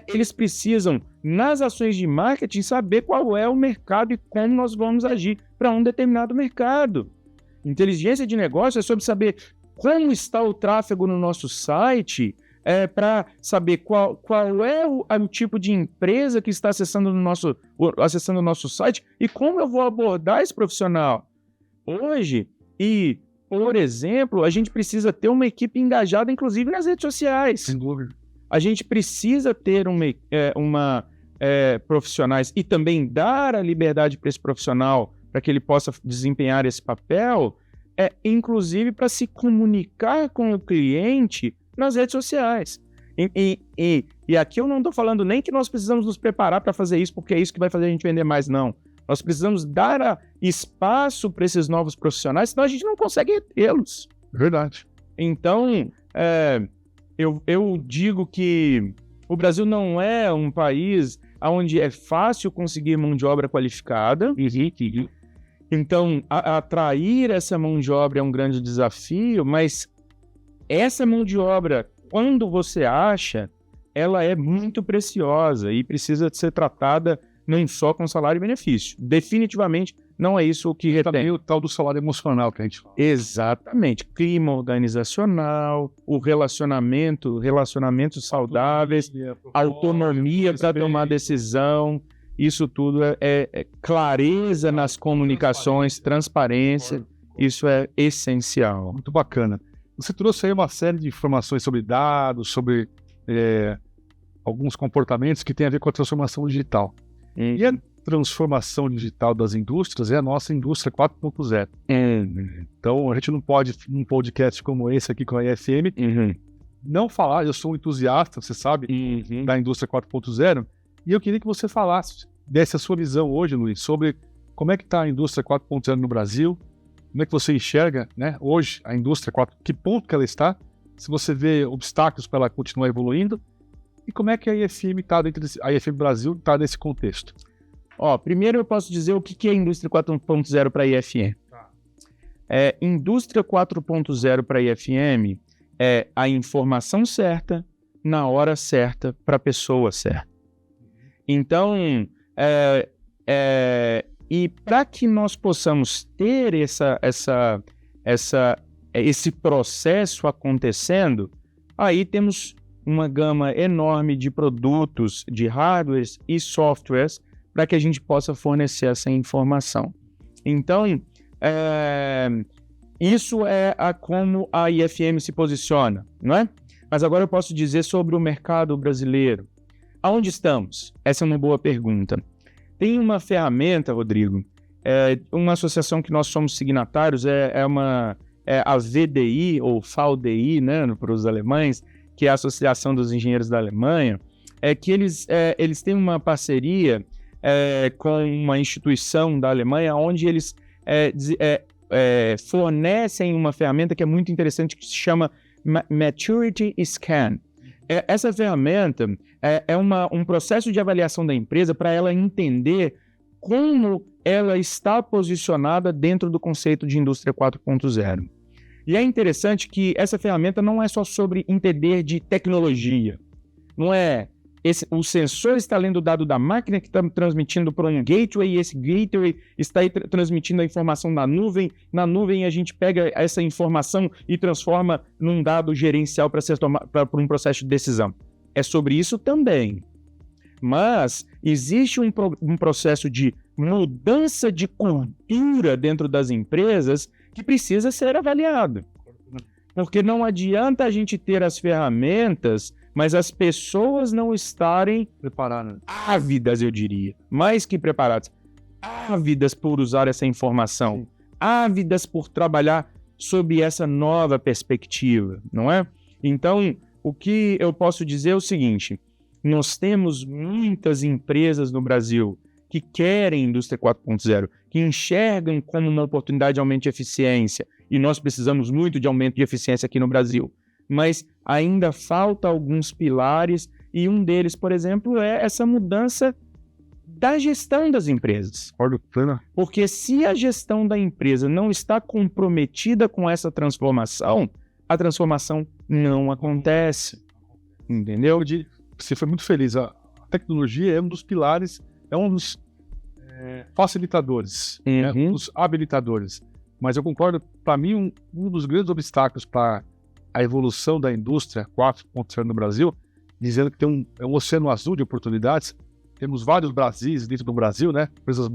eles precisam, nas ações de marketing, saber qual é o mercado e como nós vamos agir para um determinado mercado. Inteligência de negócio é sobre saber como está o tráfego no nosso site, para saber qual é o tipo de empresa que está acessando o nosso site e como eu vou abordar esse profissional. Hoje, por exemplo, a gente precisa ter uma equipe engajada, inclusive nas redes sociais. Sem dúvida. A gente precisa ter profissionais e também dar a liberdade para esse profissional para que ele possa desempenhar esse papel, inclusive para se comunicar com o cliente nas redes sociais. E aqui eu não estou falando nem que nós precisamos nos preparar para fazer isso, porque é isso que vai fazer a gente vender mais, não. Nós precisamos dar espaço para esses novos profissionais, senão a gente não consegue retê-los. Verdade. Então, eu digo que o Brasil não é um país onde é fácil conseguir mão de obra qualificada. Então, atrair essa mão de obra é um grande desafio, mas essa mão de obra, quando você acha, ela é muito preciosa e precisa ser tratada não só com salário e benefício. Definitivamente não é isso o que retém. Também o tal do salário emocional que a gente fala. Exatamente. Clima organizacional, o relacionamentos saudáveis, autonomia para tomar decisão. Isso tudo é clareza nas comunicações, transparência. Isso é essencial. Muito bacana. Você trouxe aí uma série de informações sobre dados, sobre alguns comportamentos que têm a ver com a transformação digital. E a transformação digital das indústrias é a nossa indústria 4.0. Então, a gente não pode, num podcast como esse aqui com a IFM, não falar, eu sou um entusiasta, você sabe, da indústria 4.0, e eu queria que você falasse, desse a sua visão hoje, Luiz, sobre como é que está a indústria 4.0 no Brasil, como é que você enxerga, né, hoje a indústria 4.0, que ponto que ela está, se você vê obstáculos para ela continuar evoluindo, e como é que a IFM está a IFM Brasil está nesse contexto? Primeiro eu posso dizer o que é a indústria 4.0 para a IFM. Indústria 4.0 para a IFM é a informação certa, na hora certa, para a pessoa certa. Então, e para que nós possamos ter esse processo acontecendo, aí temos uma gama enorme de produtos, de hardwares e softwares para que a gente possa fornecer essa informação. Então, isso é como a IFM se posiciona, não é? Mas agora eu posso dizer sobre o mercado brasileiro. Aonde estamos? Essa é uma boa pergunta. Tem uma ferramenta, Rodrigo, uma associação que nós somos signatários, a VDI, ou VDI, né, para os alemães, que é a Associação dos Engenheiros da Alemanha, que eles têm uma parceria com uma instituição da Alemanha, onde eles fornecem uma ferramenta que é muito interessante, que se chama Maturity Scan. Essa ferramenta é um processo de avaliação da empresa para ela entender como ela está posicionada dentro do conceito de indústria 4.0. E é interessante que essa ferramenta não é só sobre entender de tecnologia. Não é o sensor está lendo o dado da máquina que está transmitindo para um gateway, e esse gateway está transmitindo a informação na nuvem a gente pega essa informação e transforma num dado gerencial para um processo de decisão. É sobre isso também. Mas existe um processo de mudança de cultura dentro das empresas que precisa ser avaliado. Porque não adianta a gente ter as ferramentas, mas as pessoas não estarem preparadas, ávidas, eu diria, mais que preparadas, ávidas por usar essa informação, sim, ávidas por trabalhar sob essa nova perspectiva, não é? Então, o que eu posso dizer é o seguinte: nós temos muitas empresas no Brasil que querem indústria 4.0, que enxergam como uma oportunidade de aumento de eficiência, e nós precisamos muito de aumento de eficiência aqui no Brasil. Mas ainda falta alguns pilares, e um deles, por exemplo, é essa mudança da gestão das empresas. Porque se a gestão da empresa não está comprometida com essa transformação, a transformação não acontece. Entendeu? Você foi muito feliz. A tecnologia é um dos pilares, é um dos facilitadores, né? Um dos habilitadores. Mas eu concordo, para mim, um dos grandes obstáculos para a evolução da indústria 4.0 no Brasil, dizendo que tem um oceano azul de oportunidades. Temos vários Brasis dentro do Brasil, né? Empresas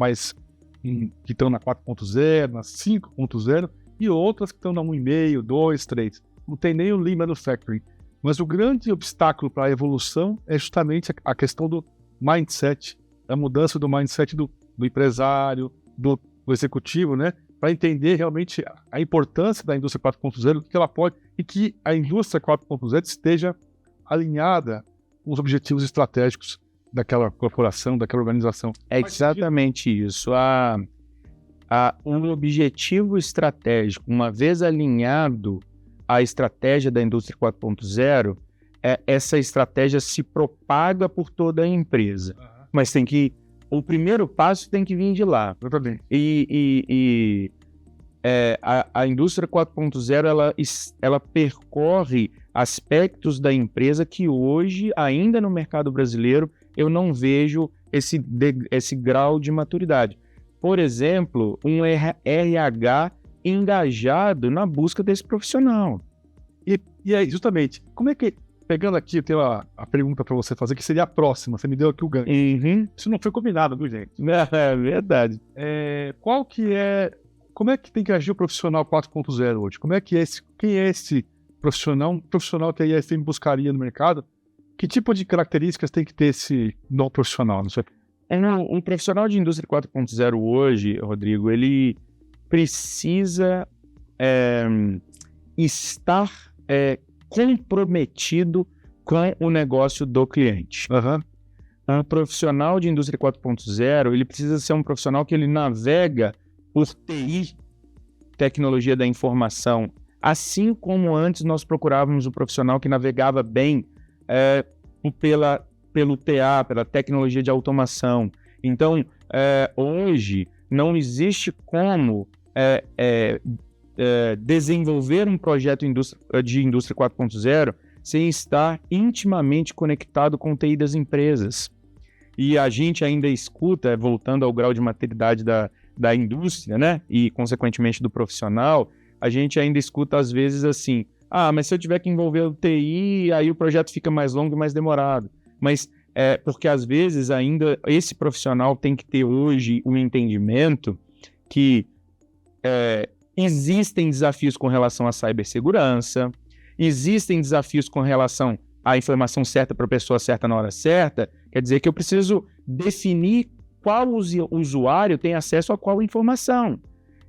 que estão na 4.0, na 5.0, e outras que estão na 1.5, 2, 3. Não tem nem o Lean Manufacturing. Mas o grande obstáculo para a evolução é justamente a questão do mindset, a mudança do mindset do empresário, do executivo, né? Para entender realmente a importância da indústria 4.0, o que ela pode, e que a indústria 4.0 esteja alinhada com os objetivos estratégicos daquela corporação, daquela organização. É exatamente isso. Um objetivo estratégico, uma vez alinhado à estratégia da indústria 4.0, essa estratégia se propaga por toda a empresa. Mas o primeiro passo tem que vir de lá. A indústria 4.0 ela percorre aspectos da empresa que hoje, ainda no mercado brasileiro, eu não vejo esse grau de maturidade. Por exemplo, um RH engajado na busca desse profissional. E aí, justamente, como é que... Pegando aqui, eu tenho a pergunta para você fazer, que seria a próxima. Você me deu aqui o gancho. Isso não foi combinado, viu, gente? É verdade. Como é que tem que agir o profissional 4.0 hoje? Quem é esse profissional? Um profissional que a IFM buscaria no mercado? Que tipo de características tem que ter esse novo profissional? Não sei. Um profissional de indústria 4.0 hoje, Rodrigo, ele precisa estar comprometido com o negócio do cliente. Um profissional de indústria 4.0, ele precisa ser um profissional que ele navega por TI, tecnologia da informação, assim como antes nós procurávamos um profissional que navegava bem pelo TA, pela tecnologia de automação. Então, hoje, não existe como desenvolver um projeto de indústria 4.0 sem estar intimamente conectado com o TI das empresas. E a gente ainda escuta, voltando ao grau de maturidade da indústria, né? E, consequentemente, do profissional, a gente ainda escuta, às vezes, assim, mas se eu tiver que envolver o TI, aí o projeto fica mais longo e mais demorado. Mas porque, às vezes, ainda esse profissional tem que ter hoje um entendimento que existem desafios com relação à cibersegurança, existem desafios com relação à informação certa para a pessoa certa na hora certa. Quer dizer que eu preciso definir qual usuário tem acesso a qual informação.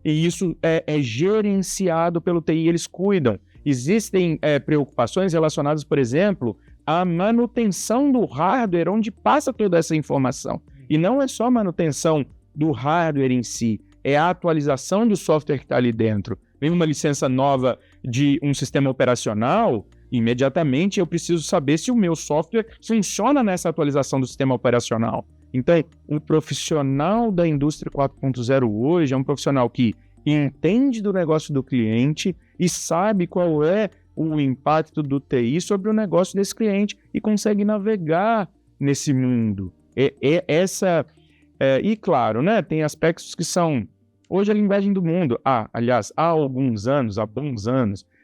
E isso é gerenciado pelo TI, eles cuidam. Existem preocupações relacionadas, por exemplo, à manutenção do hardware onde passa toda essa informação. E não é só a manutenção do hardware em si, é a atualização do software que está ali dentro. Vem uma licença nova de um sistema operacional, imediatamente eu preciso saber se o meu software funciona nessa atualização do sistema operacional. Então, o profissional da indústria 4.0 hoje é um profissional que entende do negócio do cliente e sabe qual é o impacto do TI sobre o negócio desse cliente e consegue navegar nesse mundo. E claro, né, tem aspectos que são hoje a linguagem do mundo. Aliás, há bons anos,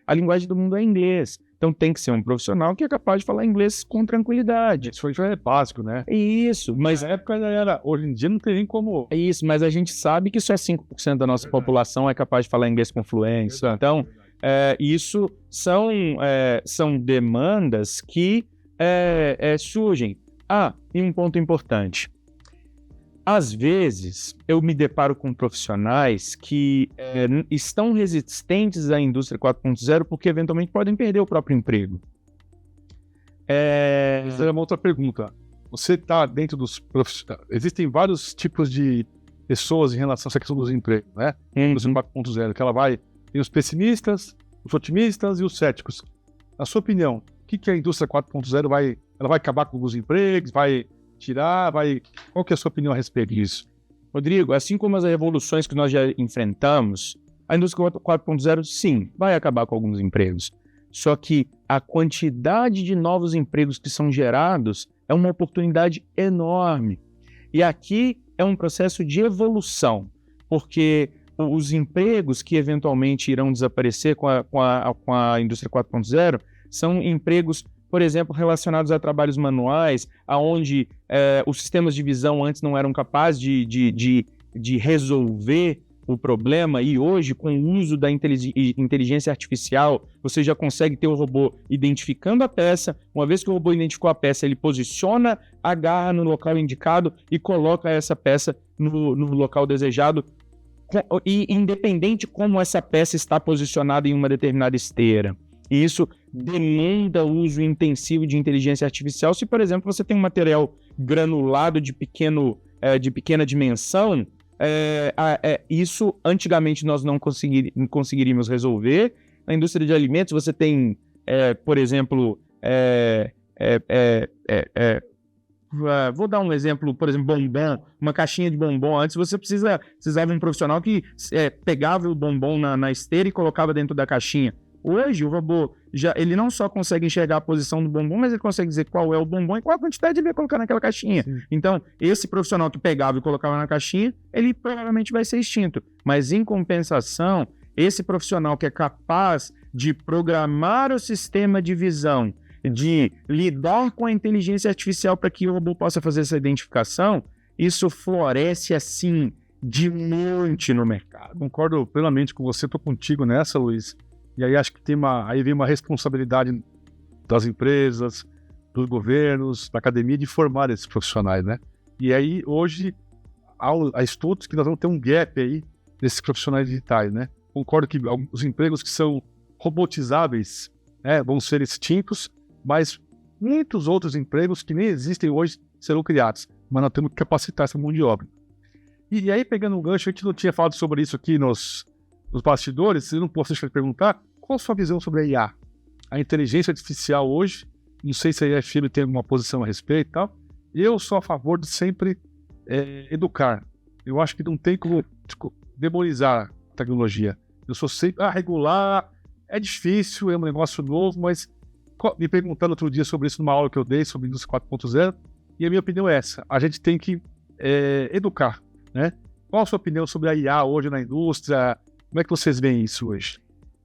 a linguagem do mundo é inglês. Então tem que ser um profissional que é capaz de falar inglês com tranquilidade. Isso já é básico, né? Isso, mas... Na época era... Hoje em dia não tem nem como... Isso, mas a gente sabe que só 5% da nossa população é capaz de falar inglês com fluência. Então, isso são demandas que surgem. E um ponto importante. Às vezes, eu me deparo com profissionais que estão resistentes à indústria 4.0 porque eventualmente podem perder o próprio emprego. Essa é uma outra pergunta. Você está dentro dos profissionais... Existem vários tipos de pessoas em relação a essa questão dos empregos, né? Indústria 4.0, que ela vai... Tem os pessimistas, os otimistas e os céticos. Na sua opinião, o que a indústria 4.0 vai... Ela vai acabar com os empregos, vai... tirar, Qual que é a sua opinião a respeito disso? Rodrigo, assim como as revoluções que nós já enfrentamos, a indústria 4.0, sim, vai acabar com alguns empregos. Só que a quantidade de novos empregos que são gerados é uma oportunidade enorme. E aqui é um processo de evolução, porque os empregos que eventualmente irão desaparecer com a indústria 4.0 são empregos, por exemplo, relacionados a trabalhos manuais, onde os sistemas de visão antes não eram capazes de resolver o problema, e hoje, com o uso da inteligência artificial, você já consegue ter o robô identificando a peça. Uma vez que o robô identificou a peça, ele posiciona a garra no local indicado e coloca essa peça no local desejado, e independente como essa peça está posicionada em uma determinada esteira. E isso demanda o uso intensivo de inteligência artificial. Se, por exemplo, você tem um material granulado de pequena dimensão, isso antigamente nós não conseguiríamos resolver. Na indústria de alimentos você tem, por exemplo, vou dar um exemplo, por exemplo, bombom, uma caixinha de bombom. Antes você precisava de um profissional que pegava o bombom na esteira e colocava dentro da caixinha. Hoje, o robô, ele não só consegue enxergar a posição do bombom, mas ele consegue dizer qual é o bombom e qual a quantidade ele vai colocar naquela caixinha. Sim. Então, esse profissional que pegava e colocava na caixinha, ele provavelmente vai ser extinto. Mas, em compensação, esse profissional que é capaz de programar o sistema de visão, de lidar com a inteligência artificial para que o robô possa fazer essa identificação, isso floresce, assim, de monte no mercado. Concordo plenamente com você, estou contigo nessa, Luiz. E aí acho que aí vem uma responsabilidade das empresas, dos governos, da academia de formar esses profissionais, né? E aí hoje há estudos que nós vamos ter um gap aí desses profissionais digitais, né? Concordo que os empregos que são robotizáveis, né, vão ser extintos, mas muitos outros empregos que nem existem hoje serão criados, mas nós temos que capacitar essa mão de obra. E aí, pegando um gancho, a gente não tinha falado sobre isso aqui nos bastidores, se não posso deixar de perguntar, qual a sua visão sobre a IA? A inteligência artificial hoje, não sei se a IFM tem alguma posição a respeito e tal, eu sou a favor de sempre educar. Eu acho que não tem como demonizar a tecnologia. Eu sou sempre, regular, é difícil, é um negócio novo, mas me perguntando outro dia sobre isso numa aula que eu dei sobre indústria 4.0, e a minha opinião é essa, a gente tem que educar, né? Qual a sua opinião sobre a IA hoje na indústria? Como é que vocês veem isso hoje?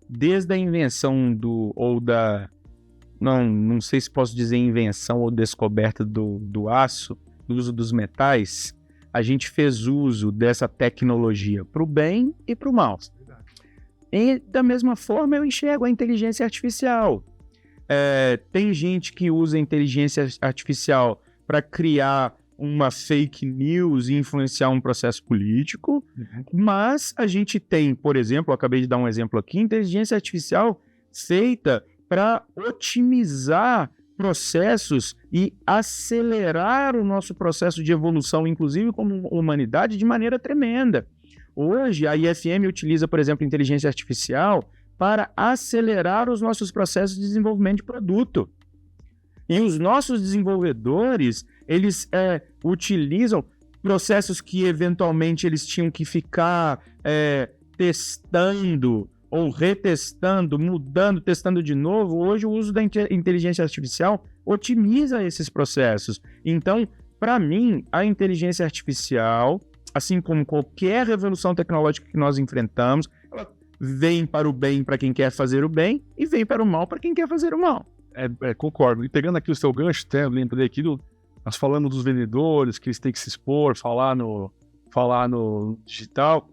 Desde a invenção não sei se posso dizer invenção ou descoberta do aço, do uso dos metais, a gente fez uso dessa tecnologia para o bem e para o mal. E da mesma forma eu enxergo a inteligência artificial. Tem gente que usa a inteligência artificial para criar uma fake news e influenciar um processo político, mas a gente tem, por exemplo, eu acabei de dar um exemplo aqui, inteligência artificial feita para otimizar processos e acelerar o nosso processo de evolução, inclusive como humanidade, de maneira tremenda. Hoje, a IFM utiliza, por exemplo, inteligência artificial para acelerar os nossos processos de desenvolvimento de produto. E os nossos desenvolvedores, eles utilizam processos que eventualmente eles tinham que ficar testando ou retestando, mudando, testando de novo, hoje o uso da inteligência artificial otimiza esses processos. Então, para mim, a inteligência artificial, assim como qualquer revolução tecnológica que nós enfrentamos, ela vem para o bem para quem quer fazer o bem e vem para o mal para quem quer fazer o mal. Concordo. E pegando aqui o seu gancho, eu lembrei aqui, nós falamos dos vendedores, que eles têm que se expor, falar no digital.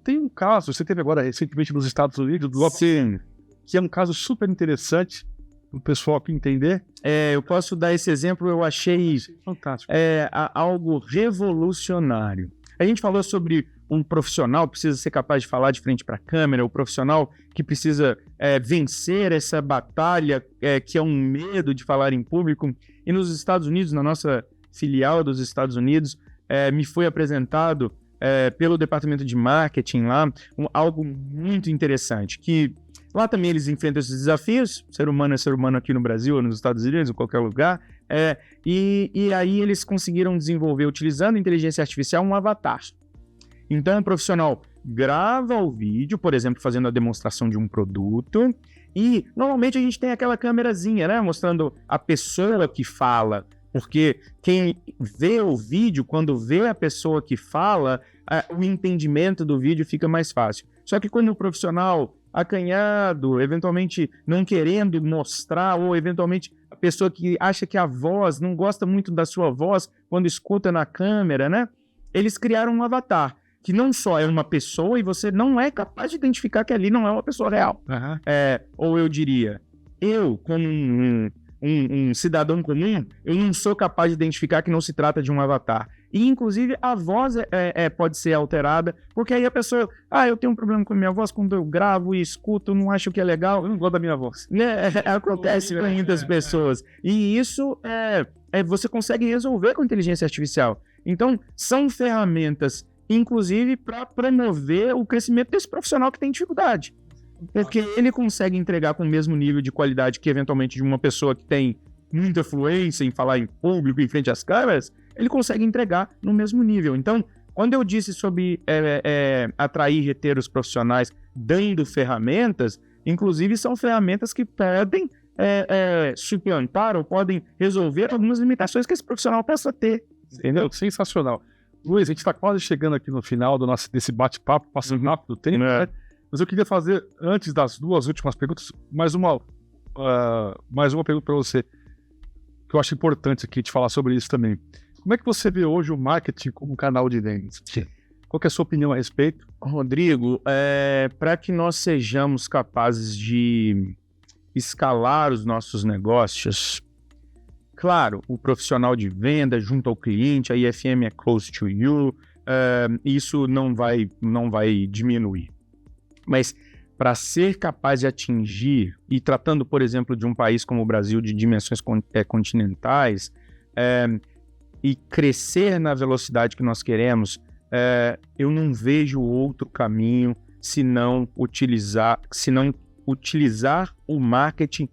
Tem um caso, você teve agora recentemente nos Estados Unidos, do Sim. Que é um caso super interessante para o pessoal aqui entender. Eu posso dar esse exemplo, eu achei fantástico. Algo revolucionário. A gente falou sobre um profissional que precisa ser capaz de falar de frente para a câmera, o profissional que precisa vencer essa batalha que é um medo de falar em público. E nos Estados Unidos, na nossa filial dos Estados Unidos, me foi apresentado pelo departamento de marketing lá, algo muito interessante, que lá também eles enfrentam esses desafios, ser humano é ser humano aqui no Brasil, ou nos Estados Unidos, em qualquer lugar, e aí eles conseguiram desenvolver, utilizando inteligência artificial, um avatar. Então o profissional grava o vídeo, por exemplo, fazendo a demonstração de um produto, e normalmente a gente tem aquela câmerazinha, né, mostrando a pessoa que fala, porque quem vê o vídeo, quando vê a pessoa que fala, o entendimento do vídeo fica mais fácil. Só que quando o profissional acanhado, eventualmente não querendo mostrar, ou eventualmente a pessoa que acha que a voz, não gosta muito da sua voz quando escuta na câmera, né? Eles criaram um avatar, que não só é uma pessoa e você não é capaz de identificar que ali não é uma pessoa real. Uhum. Ou eu diria, eu, como um cidadão comum, eu não sou capaz de identificar que não se trata de um avatar. E, inclusive, a voz pode ser alterada, porque aí a pessoa... eu tenho um problema com a minha voz, quando eu gravo e escuto, não acho que é legal. Eu não gosto da minha voz. Acontece com muitas pessoas. E isso você consegue resolver com inteligência artificial. Então, são ferramentas, inclusive, para promover o crescimento desse profissional que tem dificuldade. Porque ele consegue entregar com o mesmo nível de qualidade que, eventualmente, de uma pessoa que tem muita fluência em falar em público, em frente às câmeras, ele consegue entregar no mesmo nível. Então, quando eu disse sobre atrair e reter os profissionais dando ferramentas, inclusive são ferramentas que podem suplantar ou podem resolver algumas limitações que esse profissional possa ter. Entendeu? Sensacional. Luiz, a gente está quase chegando aqui no final desse bate-papo, passando rápido o tempo, né? Mas eu queria fazer, antes das duas últimas perguntas, mais uma pergunta para você, que eu acho importante aqui te falar sobre isso também. Como é que você vê hoje o marketing como canal de vendas? Qual que é a sua opinião a respeito? Rodrigo, para que nós sejamos capazes de escalar os nossos negócios, claro, o profissional de venda junto ao cliente, a IFM é close to you, isso não vai diminuir. Mas para ser capaz de atingir, e tratando, por exemplo, de um país como o Brasil, de dimensões continentais, e crescer na velocidade que nós queremos, eu não vejo outro caminho senão utilizar o marketing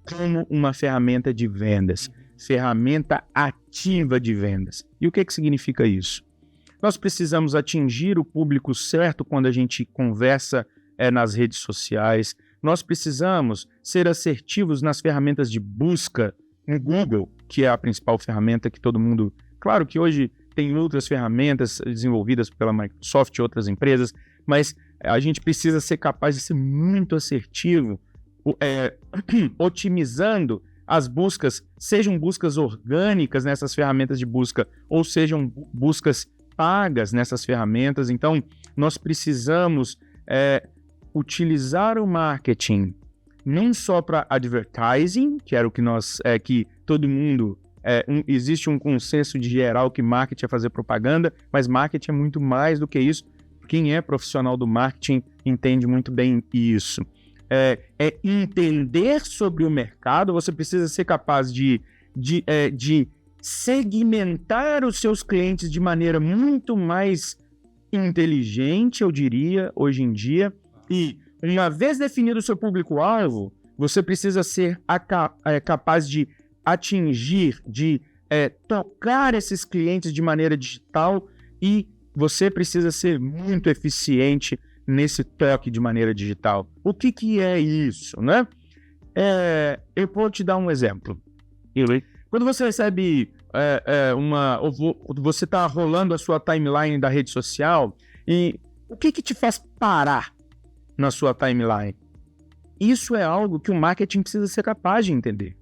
como uma ferramenta de vendas, ferramenta ativa de vendas. E o que significa isso? Nós precisamos atingir o público certo quando a gente conversa nas redes sociais. Nós precisamos ser assertivos nas ferramentas de busca no Google, que é a principal ferramenta que todo mundo... Claro que hoje tem outras ferramentas desenvolvidas pela Microsoft e outras empresas, mas a gente precisa ser capaz de ser muito assertivo, otimizando as buscas, sejam buscas orgânicas nessas ferramentas de busca, ou sejam buscas pagas nessas ferramentas. Então, nós precisamos utilizar o marketing não só para advertising, que era o que que todo mundo... existe um consenso de geral que marketing é fazer propaganda, mas marketing é muito mais do que isso. Quem é profissional do marketing entende muito bem isso. Entender sobre o mercado, você precisa ser capaz de segmentar os seus clientes de maneira muito mais inteligente, eu diria, hoje em dia. E uma vez definido o seu público-alvo, você precisa ser capaz de atingir, de tocar esses clientes de maneira digital, e você precisa ser muito eficiente nesse toque de maneira digital. O que é isso, né? Eu vou te dar um exemplo. Quando você recebe você está rolando a sua timeline da rede social, e o que te faz parar na sua timeline? Isso é algo que o marketing precisa ser capaz de entender.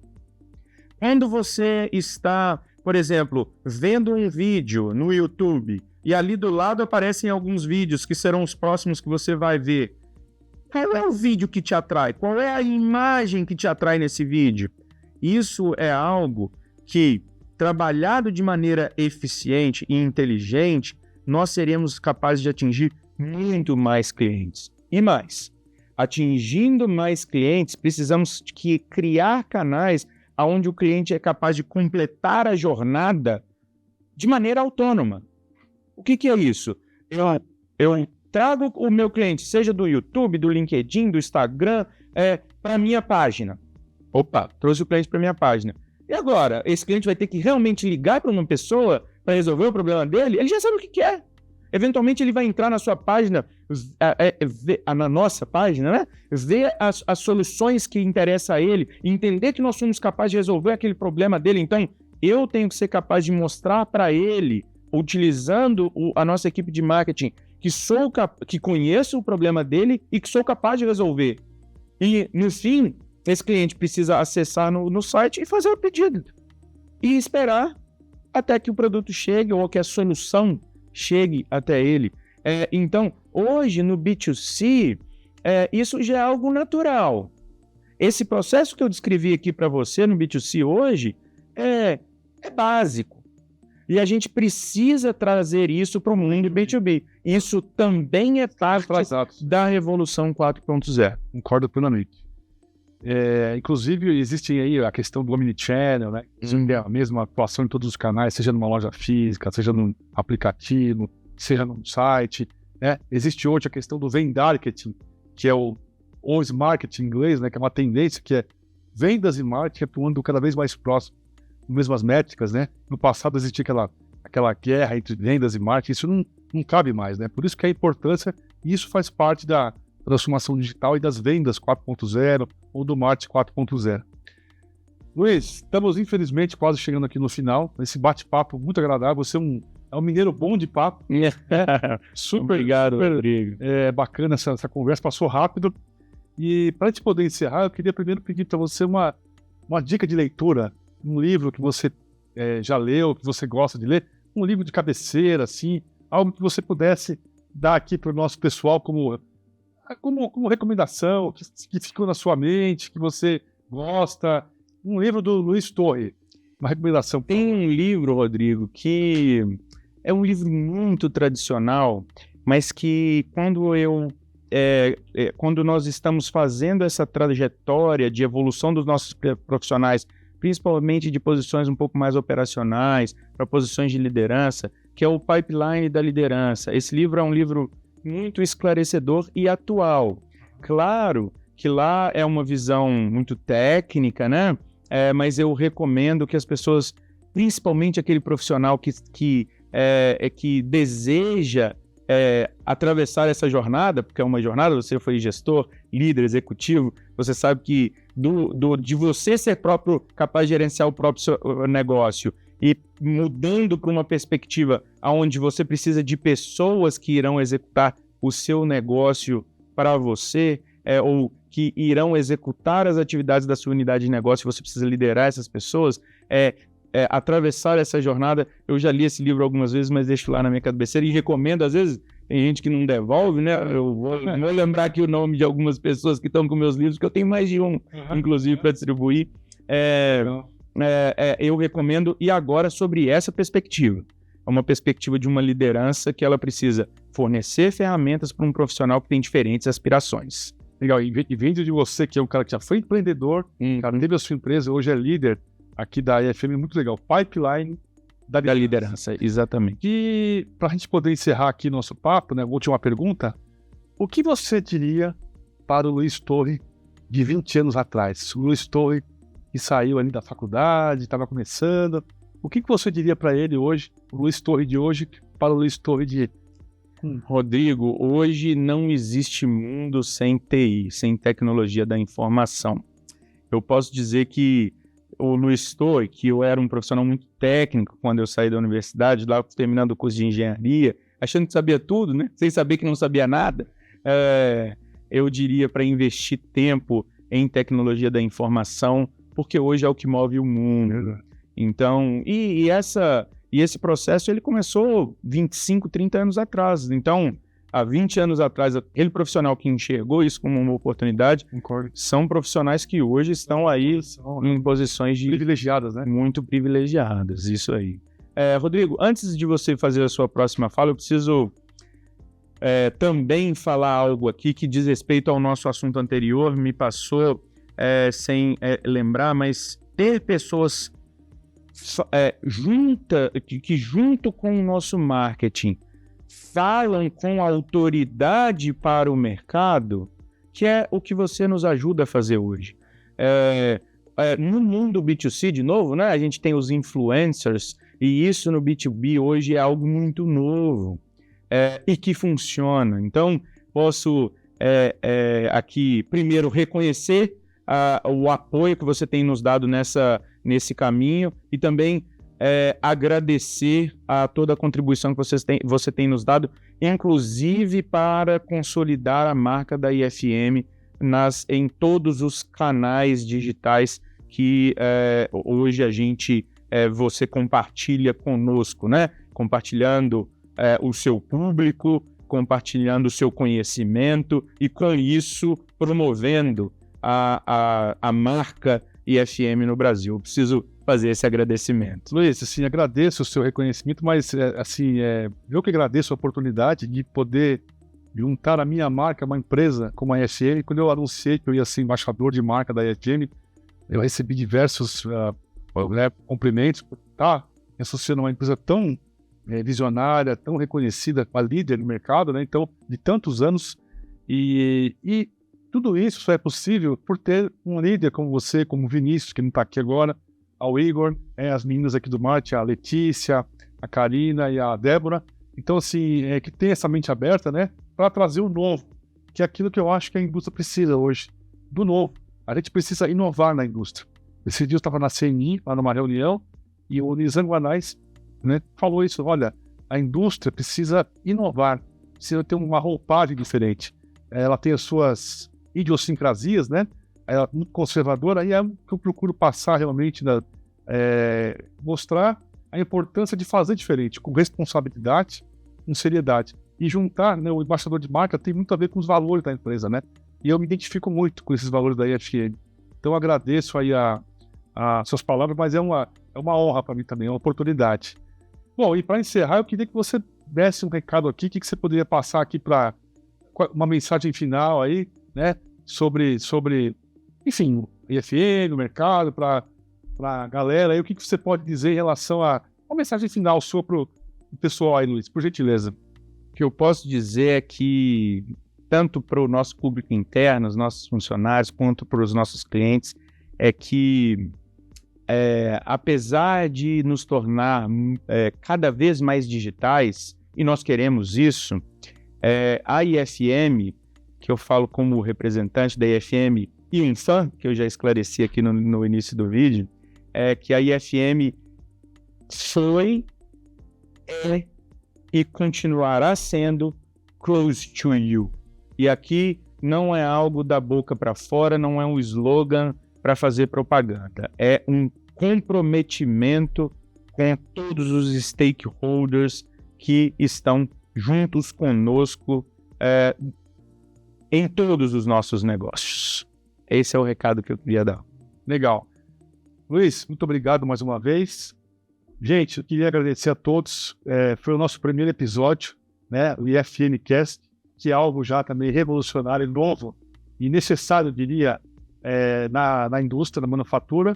Quando você está, por exemplo, vendo um vídeo no YouTube e ali do lado aparecem alguns vídeos que serão os próximos que você vai ver, qual é o vídeo que te atrai? Qual é a imagem que te atrai nesse vídeo? Isso é algo que, trabalhado de maneira eficiente e inteligente, nós seremos capazes de atingir muito mais clientes. E mais, atingindo mais clientes, precisamos criar canais onde o cliente é capaz de completar a jornada de maneira autônoma. O que é isso? Eu trago o meu cliente, seja do YouTube, do LinkedIn, do Instagram, para a minha página. Opa, trouxe o cliente para a minha página. E agora, esse cliente vai ter que realmente ligar para uma pessoa para resolver o problema dele? Ele já sabe o que é. Eventualmente ele vai entrar na sua página, na nossa página, né? Ver as soluções que interessam a ele, entender que nós somos capazes de resolver aquele problema dele. Então, eu tenho que ser capaz de mostrar para ele, utilizando a nossa equipe de marketing, que conheço o problema dele e que sou capaz de resolver. E, no fim, esse cliente precisa acessar no site e fazer o pedido. E esperar até que o produto chegue ou que a solução chegue até ele. Então, hoje no B2C, isso já é algo natural. Esse processo que eu descrevi aqui para você no B2C hoje é básico. E a gente precisa trazer isso para o mundo B2B. Isso também é parte da Revolução 4.0. Concordo plenamente. Inclusive, existe aí a questão do Omnichannel, né? É a mesma atuação em todos os canais, seja numa loja física, seja num aplicativo, seja num site, né? Existe hoje a questão do vendarketing, que é o marketing em inglês, né? Que é uma tendência que é vendas e marketing atuando cada vez mais próximo, com mesmas métricas, né? No passado existia aquela guerra entre vendas e marketing, isso não cabe mais, né? Por isso que a importância, e isso faz parte da transformação digital e das vendas 4.0 ou do marketing 4.0. Luiz, estamos infelizmente quase chegando aqui no final, esse bate-papo muito agradável, você é um mineiro bom de papo. Super, obrigado, Rodrigo. Bacana essa conversa, passou rápido. E para a gente poder encerrar, eu queria primeiro pedir para você uma dica de leitura, um livro que você já leu, que você gosta de ler, um livro de cabeceira, assim, algo que você pudesse dar aqui para o nosso pessoal como recomendação, que ficou na sua mente, que você gosta. Um livro do Luiz Torre, uma recomendação. Tem um livro, Rodrigo, que é um livro muito tradicional, mas que quando nós estamos fazendo essa trajetória de evolução dos nossos profissionais, principalmente de posições um pouco mais operacionais, para posições de liderança, que é o Pipeline da Liderança. Esse livro é um livro muito esclarecedor e atual. Claro que lá é uma visão muito técnica, né? Mas eu recomendo que as pessoas, principalmente aquele profissional que deseja atravessar essa jornada, porque é uma jornada, você foi gestor, líder, executivo, você sabe que de você ser capaz de gerenciar o próprio seu negócio e mudando para uma perspectiva onde você precisa de pessoas que irão executar o seu negócio para você, ou que irão executar as atividades da sua unidade de negócio, você precisa liderar essas pessoas, atravessar essa jornada. Eu já li esse livro algumas vezes, mas deixo lá na minha cabeceira e recomendo. Às vezes tem gente que não devolve, né? Eu vou lembrar aqui o nome de algumas pessoas que estão com meus livros, que eu tenho mais de um, inclusive, para distribuir. Eu recomendo. E agora, sobre essa perspectiva, é uma perspectiva de uma liderança que ela precisa fornecer ferramentas para um profissional que tem diferentes aspirações. Legal, e vindo de você, que é um cara que já foi empreendedor, cara, teve a sua empresa, hoje é líder aqui da EFM, muito legal. Pipeline da Liderança. Exatamente. E para a gente poder encerrar aqui nosso papo, né, última pergunta, o que você diria para o Luiz Torre de 20 anos atrás? O Luiz Torre que saiu ali da faculdade, estava começando. O que você diria para ele hoje, o Luiz Torre de hoje, para o Luiz Torre de Rodrigo, hoje não existe mundo sem TI, sem tecnologia da informação. Eu posso dizer que no Story, que eu era um profissional muito técnico quando eu saí da universidade, lá terminando o curso de engenharia, achando que sabia tudo, né? Sem saber que não sabia nada. Eu diria para investir tempo em tecnologia da informação, porque hoje é o que move o mundo. Então, esse processo ele começou 25, 30 anos atrás. Então, há 20 anos atrás, aquele profissional que enxergou isso como uma oportunidade, são profissionais que hoje estão aí em posições privilegiadas, né? Muito privilegiadas, isso aí. Rodrigo, antes de você fazer a sua próxima fala, eu preciso também falar algo aqui que diz respeito ao nosso assunto anterior, me passou sem lembrar, mas ter pessoas que junto com o nosso marketing falam com autoridade para o mercado, que é o que você nos ajuda a fazer hoje. No mundo B2C, de novo, né, a gente tem os influencers, e isso no B2B hoje é algo muito novo e que funciona. Então, posso aqui, primeiro, reconhecer o apoio que você tem nos dado nesse caminho e também agradecer a toda a contribuição que você tem nos dado, inclusive para consolidar a marca da IFM em todos os canais digitais que hoje você compartilha conosco, né? Compartilhando o seu público, compartilhando o seu conhecimento e, com isso, promovendo a marca IFM no Brasil. Eu preciso fazer esse agradecimento. Luiz, assim, agradeço o seu reconhecimento, mas eu que agradeço a oportunidade de poder juntar a minha marca a uma empresa como a IFM. Quando eu anunciei que eu ia ser embaixador de marca da IFM, eu recebi diversos cumprimentos por estar associando uma empresa tão visionária, tão reconhecida, a líder no mercado, né? Então, de tantos anos, e tudo isso só é possível por ter um líder como você, como o Vinícius, que não está aqui agora, ao Igor, as meninas aqui do marketing, a Letícia, a Karina e a Débora. Então, assim, que tem essa mente aberta, né, para trazer o novo, que é aquilo que eu acho que a indústria precisa hoje, do novo. A gente precisa inovar na indústria. Esse dia eu estava na CNI, lá numa reunião, e o Nizam Guanais, né, falou isso: olha, a indústria precisa inovar, precisa ter uma roupagem diferente. Ela tem as suas idiosincrasias, né? Ela é muito conservadora, e é o que eu procuro passar realmente, mostrar a importância de fazer diferente, com responsabilidade, com seriedade. E juntar, né, o embaixador de marca tem muito a ver com os valores da empresa, né? E eu me identifico muito com esses valores da IFM. Então, eu agradeço aí as suas palavras, mas é uma honra para mim também, é uma oportunidade. Bom, e para encerrar, eu queria que você desse um recado aqui, o que você poderia passar aqui para uma mensagem final aí, né, sobre enfim, o IFM, o mercado, para a galera aí, o que você pode dizer em relação a uma mensagem final sua para o pessoal aí, Luiz, por gentileza. O que eu posso dizer é que, tanto para o nosso público interno, os nossos funcionários, quanto para os nossos clientes, é que, apesar de nos tornar cada vez mais digitais, e nós queremos isso, a IFM, que eu falo como representante da IFM e um fã, que eu já esclareci aqui no início do vídeo, é que a IFM foi, e continuará sendo close to you. E aqui não é algo da boca para fora, não é um slogan para fazer propaganda. É um comprometimento com todos os stakeholders que estão juntos conosco em todos os nossos negócios. Esse é o recado que eu queria dar. Legal. Luiz, muito obrigado mais uma vez. Gente, eu queria agradecer a todos. Foi o nosso primeiro episódio, né, o IFM Cast, que é algo já também revolucionário, novo e necessário, eu diria, na indústria, na manufatura.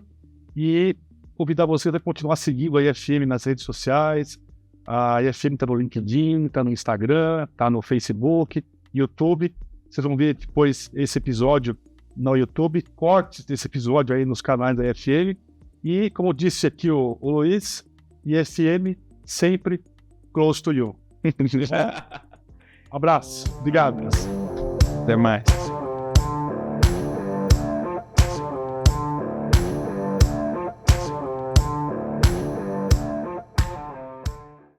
E convidar vocês a continuar seguindo a IFM nas redes sociais. A IFM está no LinkedIn, está no Instagram, está no Facebook, YouTube. Vocês vão ver depois esse episódio no YouTube, cortes desse episódio aí nos canais da IFM. E, como disse aqui o Luiz, IFM sempre close to you. Um abraço. Obrigado. Até mais.